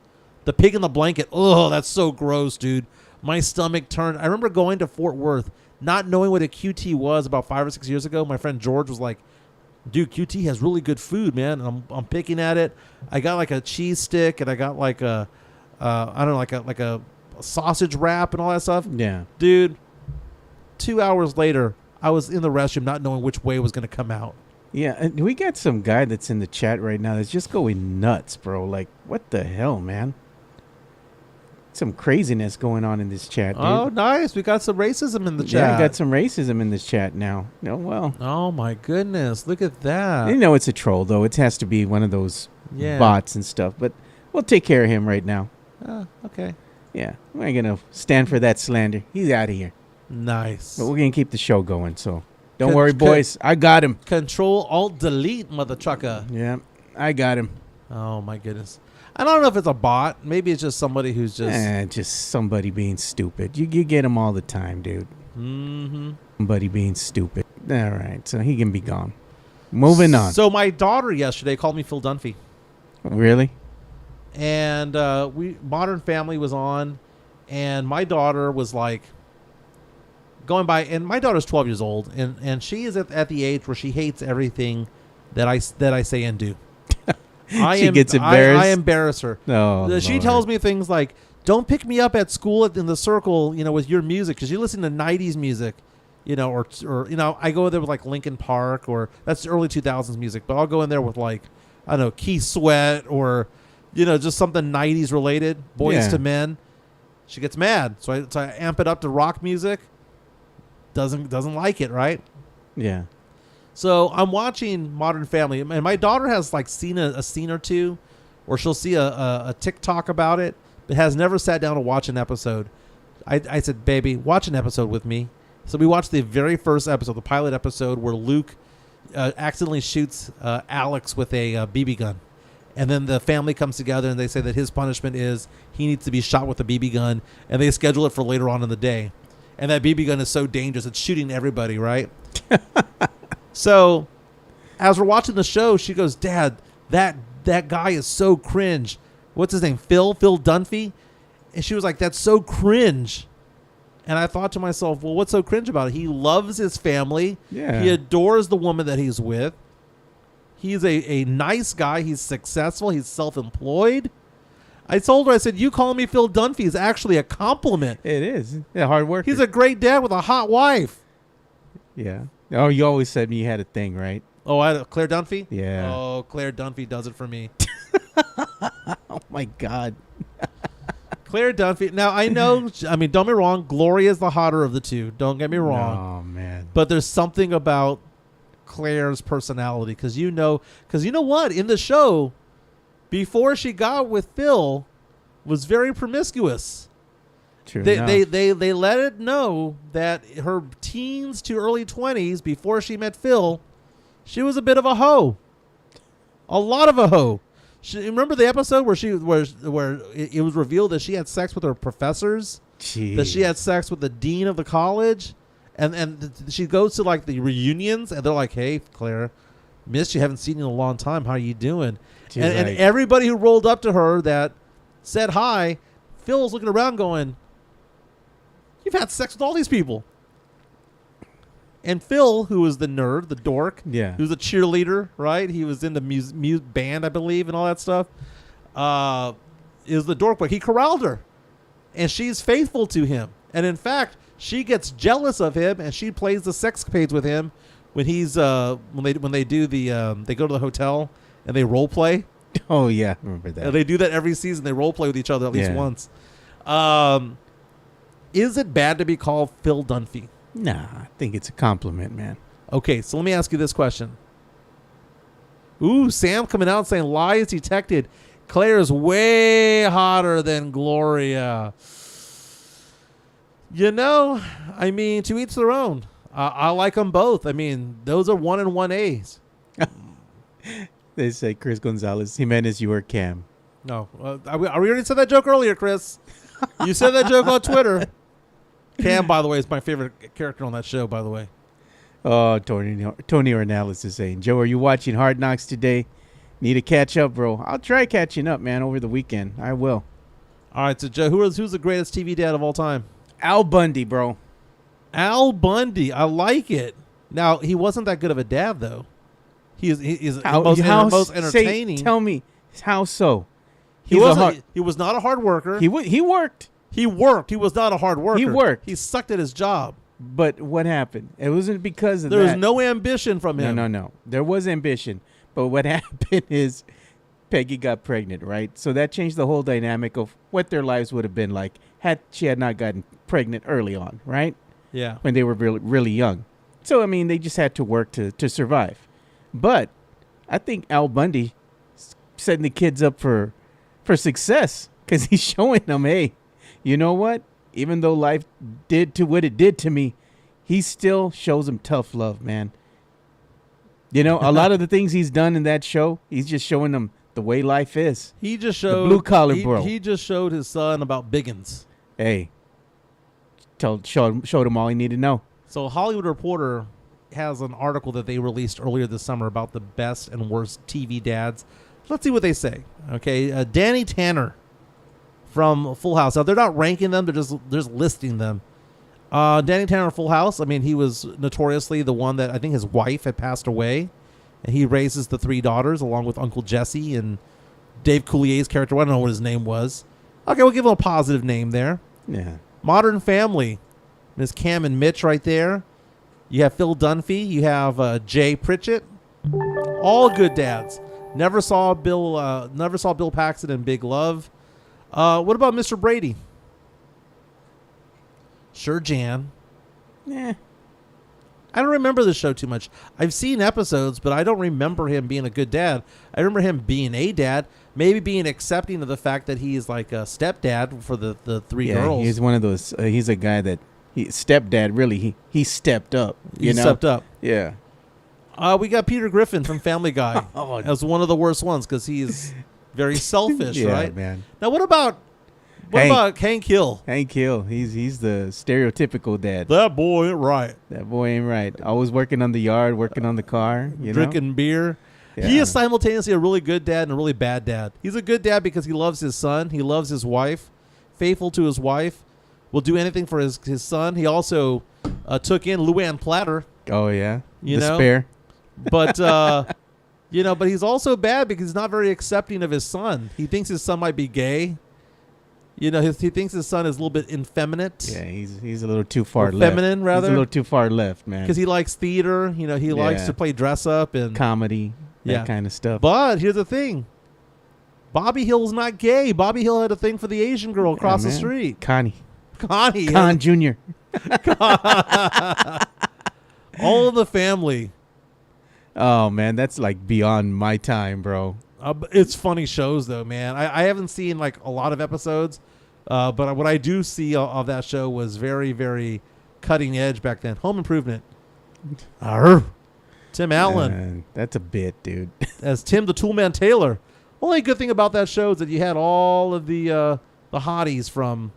The pig in the blanket. Oh, that's so gross, dude. My stomach turned. I remember going to Fort Worth, not knowing what a QT was about 5 or 6 years ago. My friend George was like, dude, QT has really good food, man. And I'm picking at it. I got like a cheese stick, and I got like a sausage wrap and all that stuff. Yeah. Dude, 2 hours later, I was in the restroom not knowing which way it was going to come out. Yeah, and we got some guy that's in the chat right now that's just going nuts, bro. Like, what the hell, man? Some craziness going on in this chat, dude. Oh, nice. We got some racism in the chat. Yeah, I got some racism in this chat now. No, well. Oh, my goodness. Look at that. You know it's a troll, though. It has to be one of those bots and stuff. But we'll take care of him right now. Okay. Yeah, we ain't going to stand for that slander. He's out of here. Nice. But we're going to keep the show going, so don't worry, boys. I got him. Control-Alt-Delete, mother trucker. Yeah, I got him. Oh, my goodness. I don't know if it's a bot. Maybe it's just somebody who's just... just somebody being stupid. You get him all the time, dude. Mm-hmm. Somebody being stupid. All right, so he can be gone. Moving on. So my daughter yesterday called me Phil Dunphy. Really? And Modern Family was on, and my daughter was like... going by, and my daughter's 12 years old, and she is at the age where she hates everything that I say and do. She gets embarrassed. I embarrass her. Oh, she Lord. tells me things like, "Don't pick me up at school in the circle, you know, with your music, because you listen to '90s music, you know, or you know, I go there with like Linkin Park, or that's early 2000s music, but I'll go in there with like, I don't know, Keith Sweat, or you know, just something '90s related, Boys to Men." She gets mad, so I amp it up to rock music. Doesn't like it, right? Yeah. So I'm watching Modern Family, and my daughter has like seen a scene or two, or she'll see a TikTok about it, but has never sat down to watch an episode. I said, baby, watch an episode with me. So we watched the very first episode, the pilot episode, where Luke accidentally shoots Alex with a BB gun. And then the family comes together and they say that his punishment is he needs to be shot with a BB gun, and they schedule it for later on in the day. And that BB gun is so dangerous, it's shooting everybody, right? So, as we're watching the show, she goes, "Dad, that guy is so cringe. What's his name? Phil Dunphy?" And she was like, "That's so cringe." And I thought to myself, well, what's so cringe about it? He loves his family. Yeah. He adores the woman that he's with. He's a nice guy. He's successful. He's self-employed. I told her, I said, you calling me Phil Dunphy is actually a compliment. It is. Yeah, hard work. He's a great dad with a hot wife. Yeah. Oh, you always said you had a thing, right? Oh, Claire Dunphy? Yeah. Oh, Claire Dunphy does it for me. Oh, my God. Claire Dunphy. Now, I know, I mean, don't get me wrong. Gloria's the hotter of the two. Don't get me wrong. Oh, man. But there's something about Claire's personality. Because you know what? In the show, before she got with Phil, was very promiscuous. True They let it know that her teens to early 20s, before she met Phil, she was a bit of a hoe. A lot of a hoe. Remember the episode where it was revealed that she had sex with her professors? Jeez. That she had sex with the dean of the college? And she goes to like the reunions, and they're like, "Hey, Claire, missed you, haven't seen you in a long time. How are you doing?" And everybody who rolled up to her that said hi, Phil's looking around going, "You've had sex with all these people." And Phil, who was the nerd, the dork, yeah, who's a cheerleader, right? He was in the band, I believe, and all that stuff, is the dork. But he corralled her. and she's faithful to him. And in fact, she gets jealous of him, and she plays the sexcapades with him when he's when they do the they go to the hotel and they role play. Oh yeah, remember that? And they do that every season. They role play with each other at least once. Is it bad to be called Phil Dunphy? Nah, I think it's a compliment, man. Okay, so let me ask you this question. Ooh, Sam coming out saying lies detected. Claire's way hotter than Gloria. You know, I mean, to each their own. I like them both. I mean, those are 1 and 1As. They say Chris Gonzalez, Jimenez, you are Cam. No, we already said that joke earlier, Chris. You said that joke on Twitter. Cam, by the way, is my favorite character on that show, by the way. Oh, Tony Ornelas is saying, Joe, are you watching Hard Knocks today? Need to catch up, bro. I'll try catching up, man, over the weekend. I will. All right, so Joe, who's the greatest TV dad of all time? Al Bundy, bro. Al Bundy. I like it. Now, he wasn't that good of a dad, though. He's most entertaining. Tell me, how so? He was not a hard worker. He worked. He worked. He was not a hard worker. He worked. He sucked at his job. But what happened? It wasn't because of there that. There was no ambition from him. No. There was ambition. But what happened is Peggy got pregnant, right? So that changed the whole dynamic of what their lives would have been like had she not gotten pregnant early on, right? Yeah. When they were really, really young. So, I mean, they just had to work to survive. But I think Al Bundy setting the kids up for success because he's showing them, hey, you know what? Even though life did to what it did to me, he still shows them tough love, man. You know, a lot of the things he's done in that show, he's just showing them the way life is. He just showed the blue collar bro. He just showed his son about biggins. Hey, showed him all he needed to know. So Hollywood Reporter has an article that they released earlier this summer about the best and worst TV dads. Let's see what they say. Okay, Danny Tanner from Full House. Now they're not ranking them; they're just listing them. Danny Tanner, Full House. I mean, he was notoriously the one that I think his wife had passed away, and he raises the 3 daughters along with Uncle Jesse and Dave Coulier's character. I don't know what his name was. Okay, we'll give him a positive name there. Yeah. Modern Family. Miss Cam and Mitch right there. You have Phil Dunphy. You have Jay Pritchett. All good dads. Never saw Bill Paxton in Big Love. What about Mr. Brady? Sure, Jan. Yeah. I don't remember the show too much. I've seen episodes, but I don't remember him being a good dad. I remember him being a dad, maybe being accepting of the fact that he is like a stepdad for the 3 girls. He's one of those. He's a guy that stepdad. Really, he stepped up. He stepped up. Yeah. We got Peter Griffin from Family Guy as one of the worst ones because he's very selfish, yeah, right? Man. Now, what about Hank Hill? Hank Hill, he's the stereotypical dad. That boy ain't right. That boy ain't right. Always working on the yard, working on the car, drinking beer. Yeah. He is simultaneously a really good dad and a really bad dad. He's a good dad because he loves his son. He loves his wife, faithful to his wife, will do anything for his son. He also took in Luann Platter. Oh, yeah. The spare. But, but he's also bad because he's not very accepting of his son. He thinks his son might be gay. He thinks his son is a little bit effeminate. Yeah, he's a little too far left. Feminine, rather. He's a little too far left, man. Because he likes theater. He likes to play dress up and comedy, that kind of stuff. But here's the thing. Bobby Hill's not gay. Bobby Hill had a thing for the Asian girl across the street. Connie Jr. All of the Family. Oh, man, that's like beyond my time, bro. It's funny shows, though, man. I haven't seen like a lot of episodes, but what I do see of that show was very, very cutting edge back then. Home Improvement. Tim Allen. That's a bit, dude. As Tim the Toolman Taylor. Only good thing about that show is that you had all of the hotties from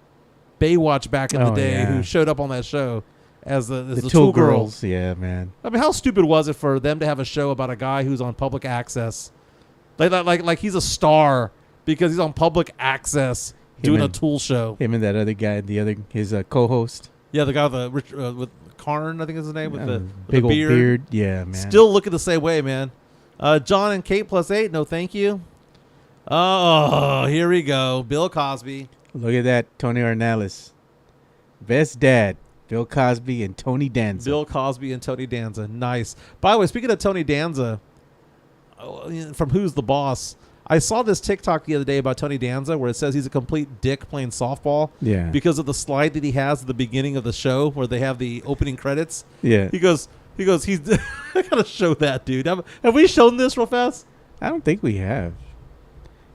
Baywatch back in the day who showed up on that show as the Tool Girls. Yeah, man. I mean, how stupid was it for them to have a show about a guy who's on public access? Like he's a star because he's on public access doing a Tool show. Him and that other guy, his co-host. Yeah, the guy with Karn, I think is his name, with the big old beard. beard. Yeah, man. Still looking the same way, man. John and Kate +8, no thank you. Oh, here we go. Bill Cosby. Look at that, Tony Ornelas. Best dad, Bill Cosby and Tony Danza. Bill Cosby and Tony Danza. Nice. By the way, speaking of Tony Danza, from Who's the Boss, I saw this TikTok the other day about Tony Danza where it says he's a complete dick playing softball. Yeah. Because of the slide that he has at the beginning of the show where they have the opening credits. Yeah. He goes, he's I gotta show that, dude. Have we shown this real fast? I don't think we have.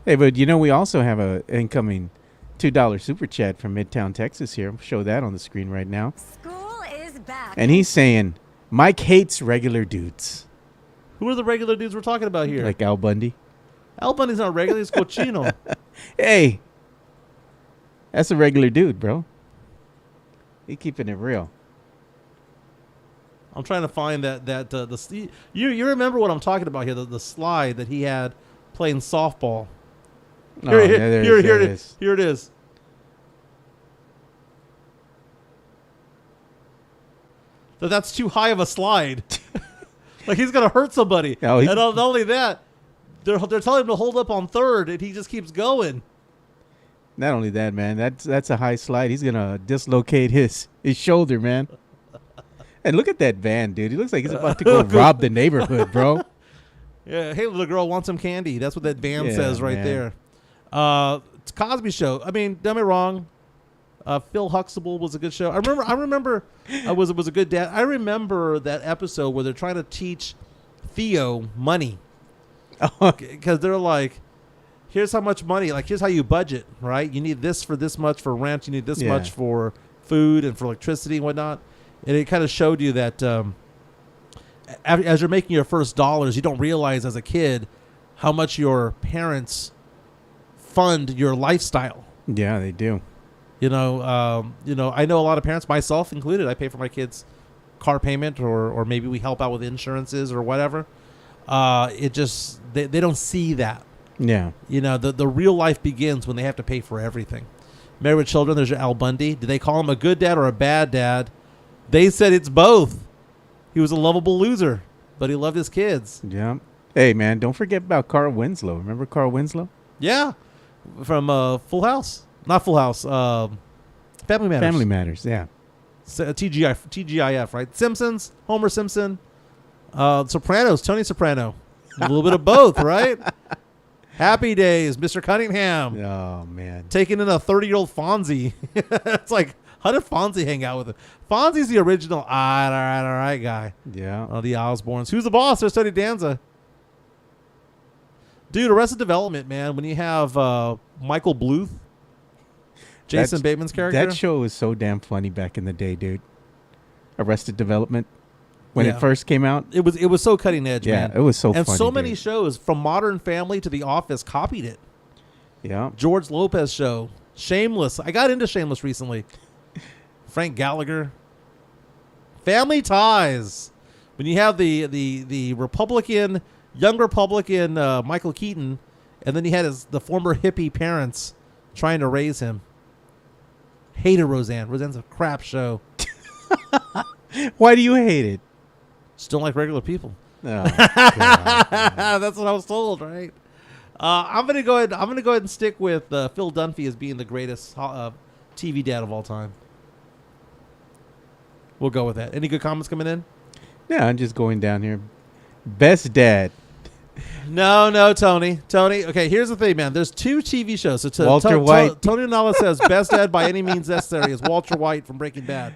Hey, but we also have a incoming $2 super chat from Midtown Texas here. I'll show that on the screen right now. School is back. And he's saying, Mike hates regular dudes. Who are the regular dudes we're talking about here? Like Al Bundy. Al Bundy's not regular, he's cochino. Hey, that's a regular dude, bro. He keeping it real. I'm trying to find you remember what I'm talking about here, the slide that he had playing softball. Here it is. Here it is. That's too high of a slide. Like he's gonna hurt somebody. Oh, and not only that, they're telling him to hold up on third, and he just keeps going. Not only that, man. That's a high slide. He's gonna dislocate his shoulder, man. And look at that van, dude. He looks like he's about to go rob the neighborhood, bro. Yeah. Hey, little girl, want some candy? That's what that van Yeah, says right man. there. It's Cosby Show. I mean, don't get me wrong. Phil Huxtable was a good show. I remember was a good dad. I remember that episode where they're trying to teach Theo money. Because they're like, here's how much money, like here's how you budget, right? You need this for this much for rent. You need this much for food and for electricity and whatnot. And it kind of showed you that as you're making your first dollars, you don't realize as a kid how much your parents fund your lifestyle. Yeah, they do. I know a lot of parents, myself included, I pay for my kids' car payment or maybe we help out with insurances or whatever. It just, they don't see that. Yeah. The real life begins when they have to pay for everything. Married with Children, there's your Al Bundy. Did they call him a good dad or a bad dad? They said it's both. He was a lovable loser, but he loved his kids. Yeah. Hey, man, don't forget about Carl Winslow. Remember Carl Winslow? Yeah. From Full House. Not Full House. Family Matters. Family Matters, yeah. TGIF, right? Simpsons, Homer Simpson. Sopranos, Tony Soprano. A little bit of both, right? Happy Days, Mr. Cunningham. Oh, man. Taking in a 30-year-old Fonzie. It's like, how did Fonzie hang out with him? Fonzie's the original, all right guy. Yeah. The Osbournes. Who's the boss? There's Tony Danza. Dude, Arrested Development, man. When you have Michael Bluth, Jason Bateman's character. That show was so damn funny back in the day, dude. Arrested Development. When it first came out. It was so cutting edge, man. Yeah, it was so funny. And so many shows, from Modern Family to The Office, copied it. Yeah. George Lopez show. Shameless. I got into Shameless recently. Frank Gallagher. Family Ties. When you have the young Republican Michael Keaton, and then he had the former hippie parents trying to raise him. Hated Roseanne. Roseanne's a crap show. Why do you hate it? Just don't like regular people. Oh, God. That's what I was told, right? I'm gonna go ahead and stick with Phil Dunphy as being the greatest TV dad of all time. We'll go with that. Any good comments coming in? Yeah, I'm just going down here. Best dad. No, Tony. Okay, here's the thing, man. There's two TV shows. So Walter White. Tony Nalla says best dad by any means necessary is Walter White from Breaking Bad.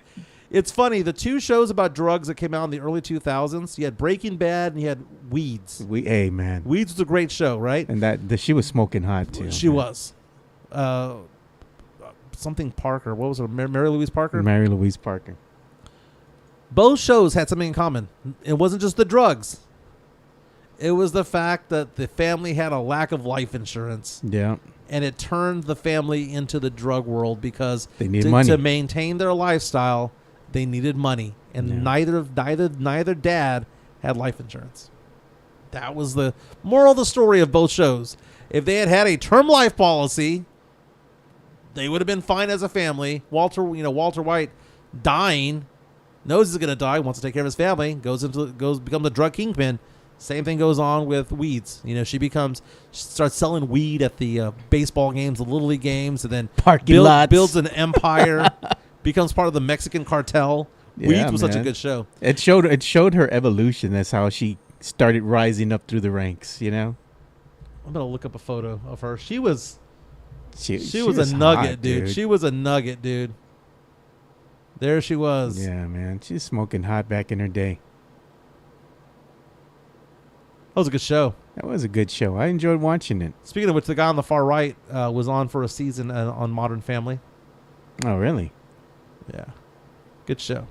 It's funny. The two shows about drugs that came out in the early 2000s, you had Breaking Bad and you had Weeds. Hey, man. Weeds was a great show, right? And she was smoking hot, too. She was. Something Parker. What was her? Mary Louise Parker? Mary Louise Parker. Both shows had something in common. It wasn't just the drugs. It was the fact that the family had a lack of life insurance. Yeah. And it turned the family into the drug world because they needed money to maintain their lifestyle. They needed money, and neither dad had life insurance. That was the moral of the story of both shows. If they had a term life policy, they would have been fine as a family. Walter White dying, knows he's going to die, wants to take care of his family, goes become the drug kingpin. Same thing goes on with weeds. She starts selling weed at the baseball games, the Little League games, and then Parking lots. builds an empire, becomes part of the Mexican cartel. Yeah, Weeds was such a man. good show. It showed her evolution. That's how she started rising up through the ranks. I'm gonna look up a photo of her. She was She was a nugget, hot, dude. She was a nugget, dude. There she was. Yeah, man. She's smoking hot back in her day. That was a good show. That was a good show. I enjoyed watching it. Speaking of which, the guy on the far right was on for a season on Modern Family. Oh, really? Yeah, good show.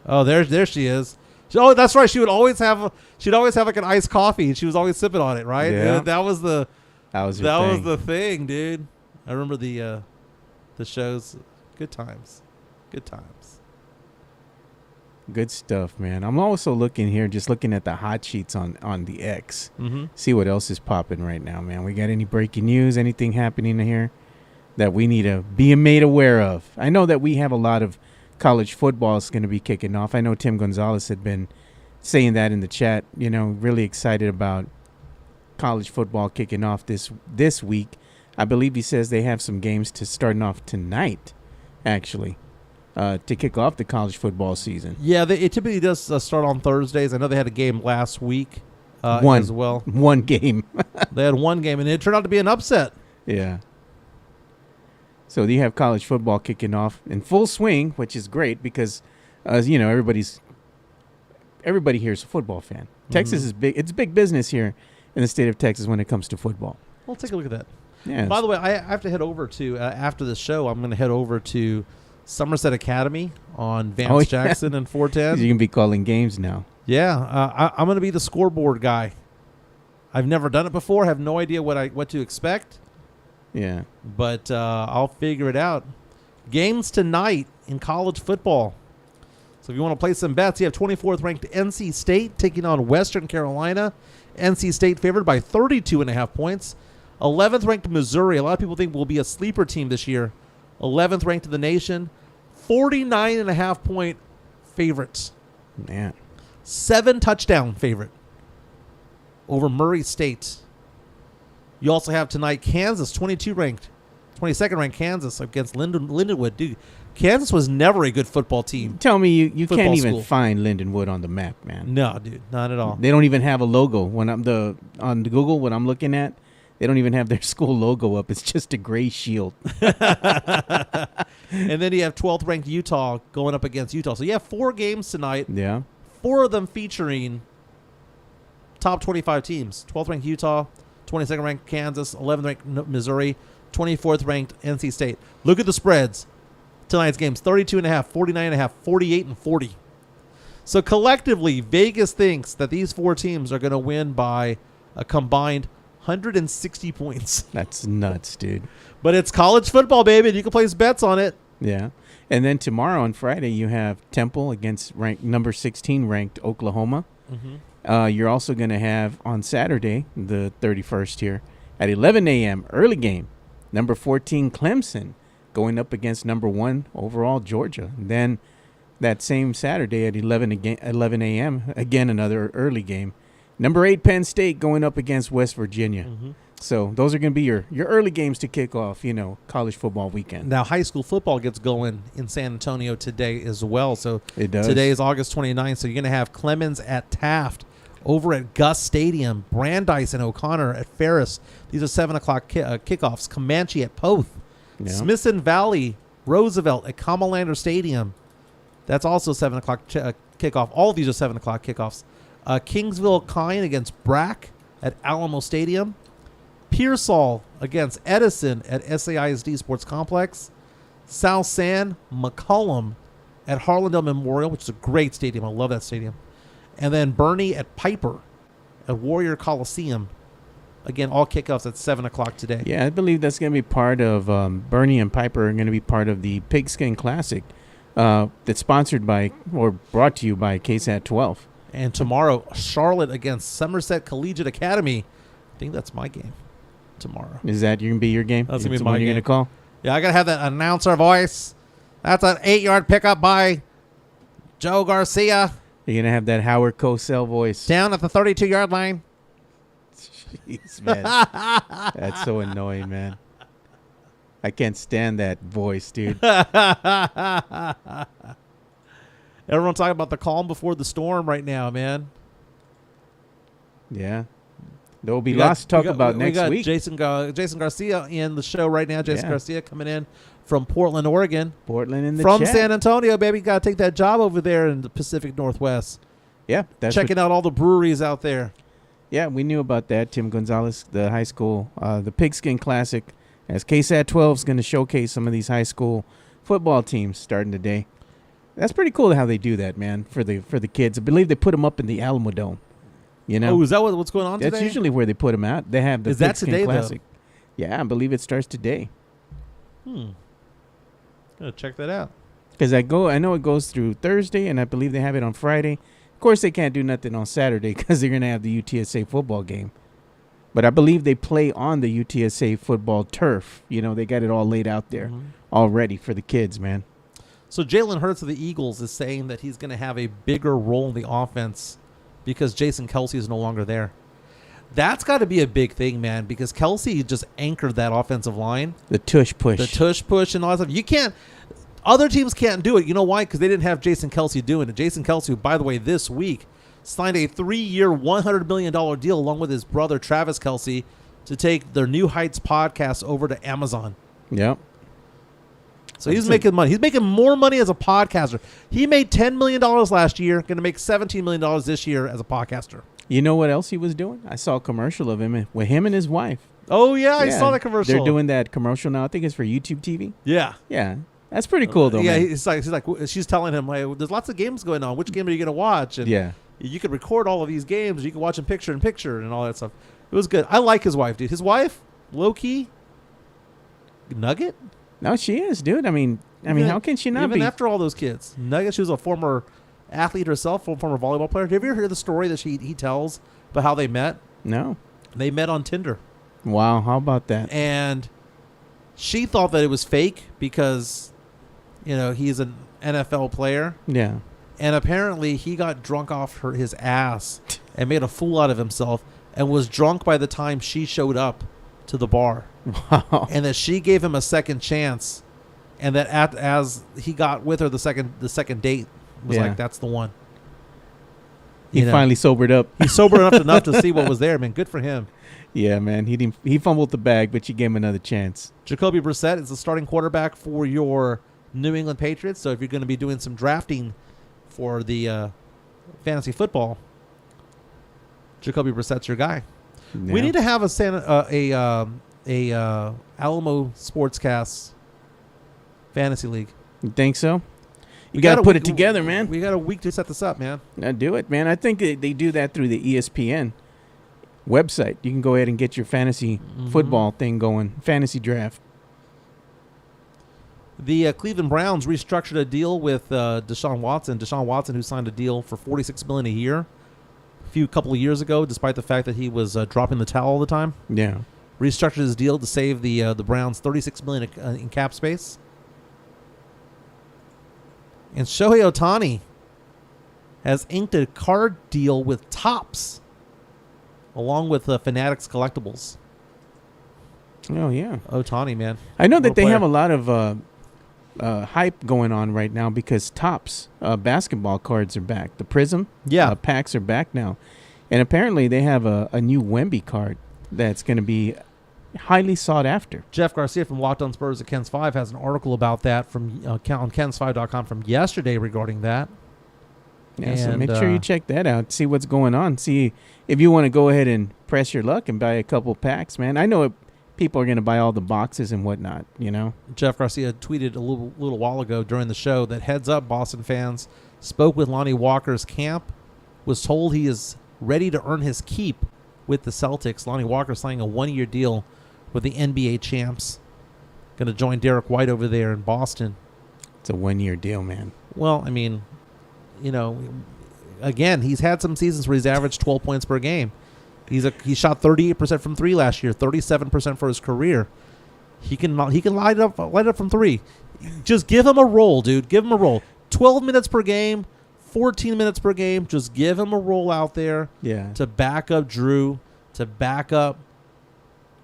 Oh, there she is. Oh, that's right. She'd always have like an iced coffee, and she was always sipping on it. Right? Yeah. That was the was the thing, dude. I remember the shows. Good times. Good times. Good stuff, man. I'm also looking here, just looking at the hot sheets on the X. Mm-hmm. See what else is popping right now, man. We got any breaking news, anything happening here that we need to be made aware of? I know that we have a lot of college football is going to be kicking off. I know Tim Gonzalez had been saying that in the chat, really excited about college football kicking off this week. I believe he says they have some games starting off tonight, actually. To kick off the college football season. Yeah, it typically does start on Thursdays. I know they had a game last week as well. One game. They had one game, and it turned out to be an upset. Yeah. So you have college football kicking off in full swing, which is great because, everybody here is a football fan. Mm-hmm. Texas is big. It's big business here in the state of Texas when it comes to football. Well, take a look at that. Yeah. By the way, I have to head over to, after the show, I'm going to head over to Somerset Academy on Vance Jackson and 410. You can be calling games now. Yeah, I'm going to be the scoreboard guy. I've never done it before. Have no idea what to expect. Yeah. But I'll figure it out. Games tonight in college football. So if you want to play some bets, you have 24th ranked NC State taking on Western Carolina. NC State favored by 32.5 points. 11th ranked Missouri. A lot of people think will be a sleeper team this year. 11th ranked in the nation. 49.5 point favorites. Man. 7 touchdown favorite over Murray State. You also have tonight Kansas, 22nd ranked Kansas against Lindenwood. Dude, Kansas was never a good football team. Tell me you Football can't even school. find Lindenwood on the map, man. No, dude, not at all. They don't even have a logo. When on the Google, what I'm looking at, they don't even have their school logo up. It's just a gray shield. And then you have 12th ranked Utah going up against Utah. So you have 4 games tonight. Yeah. 4 of them featuring top 25 teams. 12th ranked Utah, 22nd ranked Kansas, 11th ranked Missouri, 24th ranked NC State. Look at the spreads. Tonight's games, 32.5, 49.5, 48, and 40. So collectively, Vegas thinks that these 4 teams are going to win by a combined 160 points. That's nuts, dude. But it's college football, baby, and you can place bets on it. Yeah. And then tomorrow on Friday, you have Temple against number 16 ranked Oklahoma. Mm-hmm. You're also going to have on Saturday, the 31st here, at 11 a.m., early game, number 14 Clemson going up against number 1 overall Georgia. And then that same Saturday at 11 a.m., again another early game, number 8 Penn State going up against West Virginia. Mm-hmm. So those are going to be your early games to kick off, college football weekend. Now, high school football gets going in San Antonio today as well. So it does. Today is August 29th. So you're going to have Clemens at Taft, over at Gus Stadium, Brandeis and O'Connor at Ferris. These are 7 o'clock kickoffs. Comanche at Poth. Yeah. Smithson Valley, Roosevelt at Comalander Stadium. That's also 7 o'clock kickoff. All of these are 7 o'clock kickoffs. Kingsville Kine against Brack at Alamo Stadium. Pearsall against Edison at SAISD Sports Complex. South San McCollum at Harlandale Memorial, which is a great stadium. I love that stadium. And then Bernie at Piper at Warrior Coliseum. Again, all kickoffs at 7 o'clock today. Yeah, I believe that's going to be part of Bernie and Piper are going to be part of the Pigskin Classic that's sponsored by or brought to you by KSAT 12. And tomorrow, Charlotte against Somerset Collegiate Academy. I think that's my game tomorrow. Is that going to be your game? That's going to be my my game. You're going to call? Yeah, I got to have that announcer voice. That's an 8-yard pickup by Joe Garcia. You're going to have that Howard Cosell voice. Down at the 32-yard line. Jeez, man. That's so annoying, man. I can't stand that voice, dude. Everyone talking about the calm before the storm right now, man. Yeah. There will be lots to talk about next week. Jason Garcia in the show right now. Jason Garcia coming in from Portland, Oregon. Portland in the from chat. San Antonio, baby. Got to take that job over there in the Pacific Northwest. Yeah. Checking out all the breweries out there. Yeah, we knew about that. Tim Gonzalez, the high school, the Pigskin Classic, as KSAT 12 is going to showcase some of these high school football teams starting today. That's pretty cool how they do that, man, for the kids. I believe they put them up in the Alamo Dome. You know? Oh, is that what's going on today? That's usually where they put them out. They have the Is that Pigskin today, Classic. Yeah, I believe it starts today. Gotta check that out. Because I know it goes through Thursday, and I believe they have it on Friday. Of course, they can't do nothing on Saturday because they're going to have the UTSA football game. But I believe they play on the UTSA football turf. You know, they got it all laid out there already for the kids, man. So Jalen Hurts of the Eagles is saying that he's going to have a bigger role in the offense because Jason Kelce is no longer there. That's got to be a big thing, man, because Kelce just anchored that offensive line. The tush push. The tush push and all that stuff. You can't – other teams can't do it. You know why? Because they didn't have Jason Kelce doing it. Jason Kelce, who, by the way, this week signed a 3-year, $100 million deal along with his brother Travis Kelce to take their New Heights podcast over to Amazon. Yep. So he's making money. He's making more money as a podcaster. He made $10 million last year, going to make $17 million this year as a podcaster. You know what else he was doing? I saw a commercial of him with him and his wife. Oh, yeah, I saw that commercial. They're doing that commercial now. I think it's for YouTube TV. Yeah. Yeah. That's pretty cool, though, yeah, man. she's telling him, like, there's lots of games going on. Which game are you going to watch? And yeah. You could record all of these games. You can watch them picture in picture and all that stuff. It was good. I like his wife, dude. His wife, low-key, nugget. No, she is, dude. I mean, how can she not be? Even after all those kids. Nugget, she was a former athlete herself, former volleyball player. Have you ever heard the story that he tells about how they met? No. They met on Tinder. Wow, how about that? And she thought that it was fake because, you know, he's an NFL player. Yeah. And apparently he got drunk off his ass and made a fool out of himself and was drunk by the time she showed up to the bar. Wow. And that she gave him a second chance, and that as he got with her the second date was like, that's the one. He finally sobered up. He's sober enough to see what was there, man. Good for him. Yeah, man. He fumbled the bag, but she gave him another chance. Jacoby Brissett is the starting quarterback for your New England Patriots. So if you're going to be doing some drafting for the fantasy football, Jacoby Brissett's your guy. Yeah. We need to have a Alamo Sportscast fantasy league. You think so? You got to put it together, man. We got a week to set this up, man. Now do it, man. I think they do that through the ESPN website. You can go ahead and get your fantasy football thing going, fantasy draft. The Cleveland Browns restructured a deal with Deshaun Watson. Deshaun Watson, who signed a deal for $46 million a year a couple of years ago, despite the fact that he was dropping the towel all the time. Yeah. Restructured his deal to save the Browns $36 million in cap space. And Shohei Ohtani has inked a card deal with Topps, along with Fanatics Collectibles. Oh, yeah. Ohtani, man. I know that they have a lot of hype going on right now because Topps basketball cards are back. The Prism packs are back now. And apparently they have a new Wemby card that's going to be highly sought after. Jeff Garcia from Locked On Spurs at Ken's 5 has an article about that from on KenS5.com from yesterday regarding that. Yeah, and so make sure you check that out. See what's going on. See if you want to go ahead and press your luck and buy a couple packs, man. I know people are going to buy all the boxes and whatnot, you know. Jeff Garcia tweeted a little while ago during the show that heads up Boston fans, spoke with Lonnie Walker's camp, was told he is ready to earn his keep with the Celtics. Lonnie Walker signing a 1-year deal with the NBA champs. Going to join Derrick White over there in Boston. It's a 1-year deal, man. Well, I mean, you know, again, he's had some seasons where he's averaged 12 points per game. He shot 38% from 3 last year, 37% for his career. He can light up from 3. Just give him a roll, dude. Give him a roll. 12 minutes per game, 14 minutes per game. Just give him a role out there to back up Drew, to back up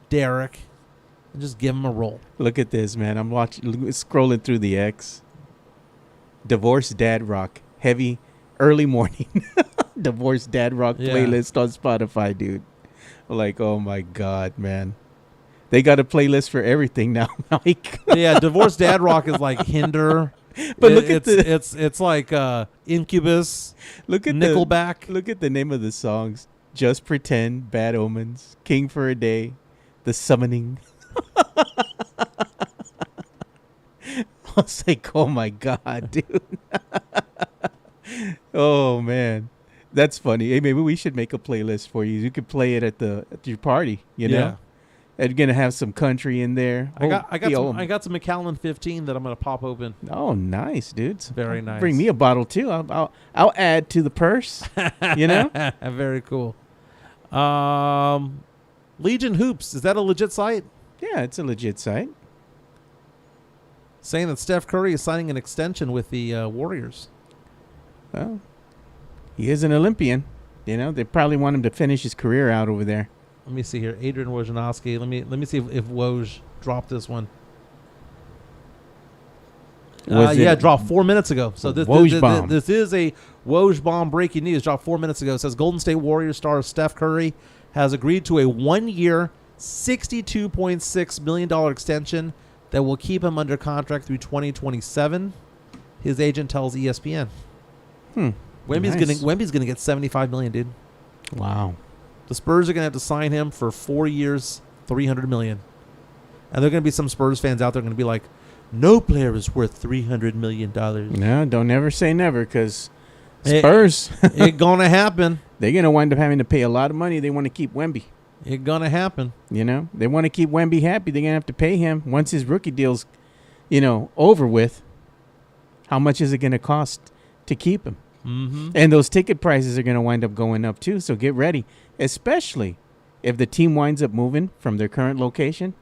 Derrick, and just give him a role. Look at this, man. I'm scrolling through the X. Divorced Dad Rock. Heavy early morning. Divorced Dad Rock playlist on Spotify, dude. Like, oh my God, man. They got a playlist for everything now, Mike. Yeah, Divorced Dad Rock is like Hinder. But look at it's like Incubus. Look at Nickelback. Look at the name of the songs: Just Pretend, Bad Omens, King for a Day, The Summoning. I was like, oh my God, dude. Oh man, that's funny. Hey, maybe we should make a playlist for you. You could play it at your party. You know, and you're gonna have some country in there. I got some Macallan 15 that I'm gonna pop open. Oh, nice, dude. Very nice. Bring me a bottle too. I'll add to the purse. You know, very cool. Legion Hoops, is that a legit site? Yeah, it's a legit site. Saying that Steph Curry is signing an extension with the Warriors. Well, he is an Olympian. You know, they probably want him to finish his career out over there. Let me see here. Adrian Wojnarowski. Let me see if Woj dropped this one. Dropped 4 minutes ago. So this is a Woj bomb breaking news. Dropped 4 minutes ago. It says Golden State Warriors star Steph Curry has agreed to a 1-year, $62.6 million extension that will keep him under contract through 2027. His agent tells ESPN. Wemby's gonna get $75 million, dude. Wow. The Spurs are gonna have to sign him for 4 years, $300 million. And there are gonna be some Spurs fans out there gonna be like, no player is worth $300 million. No, don't ever say never, because Spurs, it gonna happen. They're gonna wind up having to pay a lot of money. They want to keep Wemby. It gonna happen. You know, they want to keep Wemby happy. They're gonna have to pay him once his rookie deal's, over with. How much is it gonna cost to keep him? Mm-hmm. And those ticket prices are gonna wind up going up too. So get ready, especially if the team winds up moving from their current location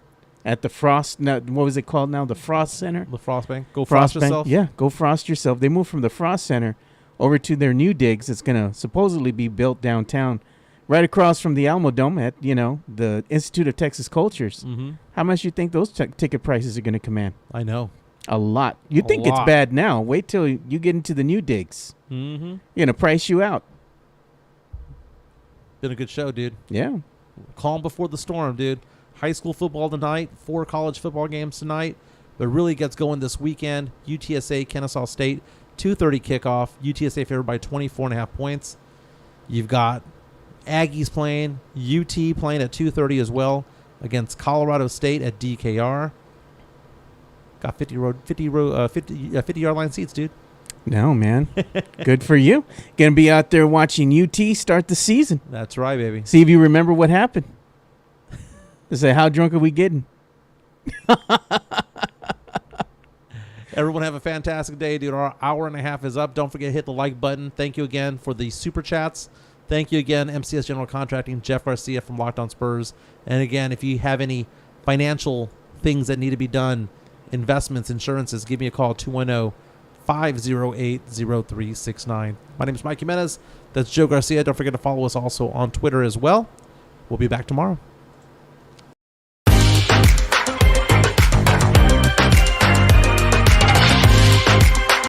at the Frost. What was it called now? The Frost Center. The Frost Bank. Go Frost yourself. Yeah, go Frost yourself. They move from the Frost Center over to their new digs. It's gonna supposedly be built downtown, right across from the Alamo Dome at the Institute of Texas Cultures. Mm-hmm. How much do you think those ticket prices are gonna command? I know. A lot. You think it's bad now? Wait till you get into the new digs. Mm-hmm. You're gonna price you out. Been a good show, dude. Yeah. Calm before the storm, dude. High school football tonight, 4 college football games tonight. But really gets going this weekend. UTSA, Kennesaw State, 2:30 kickoff. UTSA favored by 24.5 points. You've got Aggies playing, UT playing at 2:30 as well against Colorado State at DKR. Got 50-yard line seats, dude. No, man. Good for you. Gonna be out there watching UT start the season. That's right, baby. See if you remember what happened. To say, how drunk are we getting? Everyone have a fantastic day, dude. Our hour and a half is up. Don't forget to hit the like button. Thank you again for the super chats. Thank you again, MCS General Contracting, Jeff Garcia from Locked On Spurs. And again, if you have any financial things that need to be done, investments, insurances, give me a call, 210-508-0369. My name is Mike Jimenez. That's Joe Garcia. Don't forget to follow us also on Twitter as well. We'll be back tomorrow.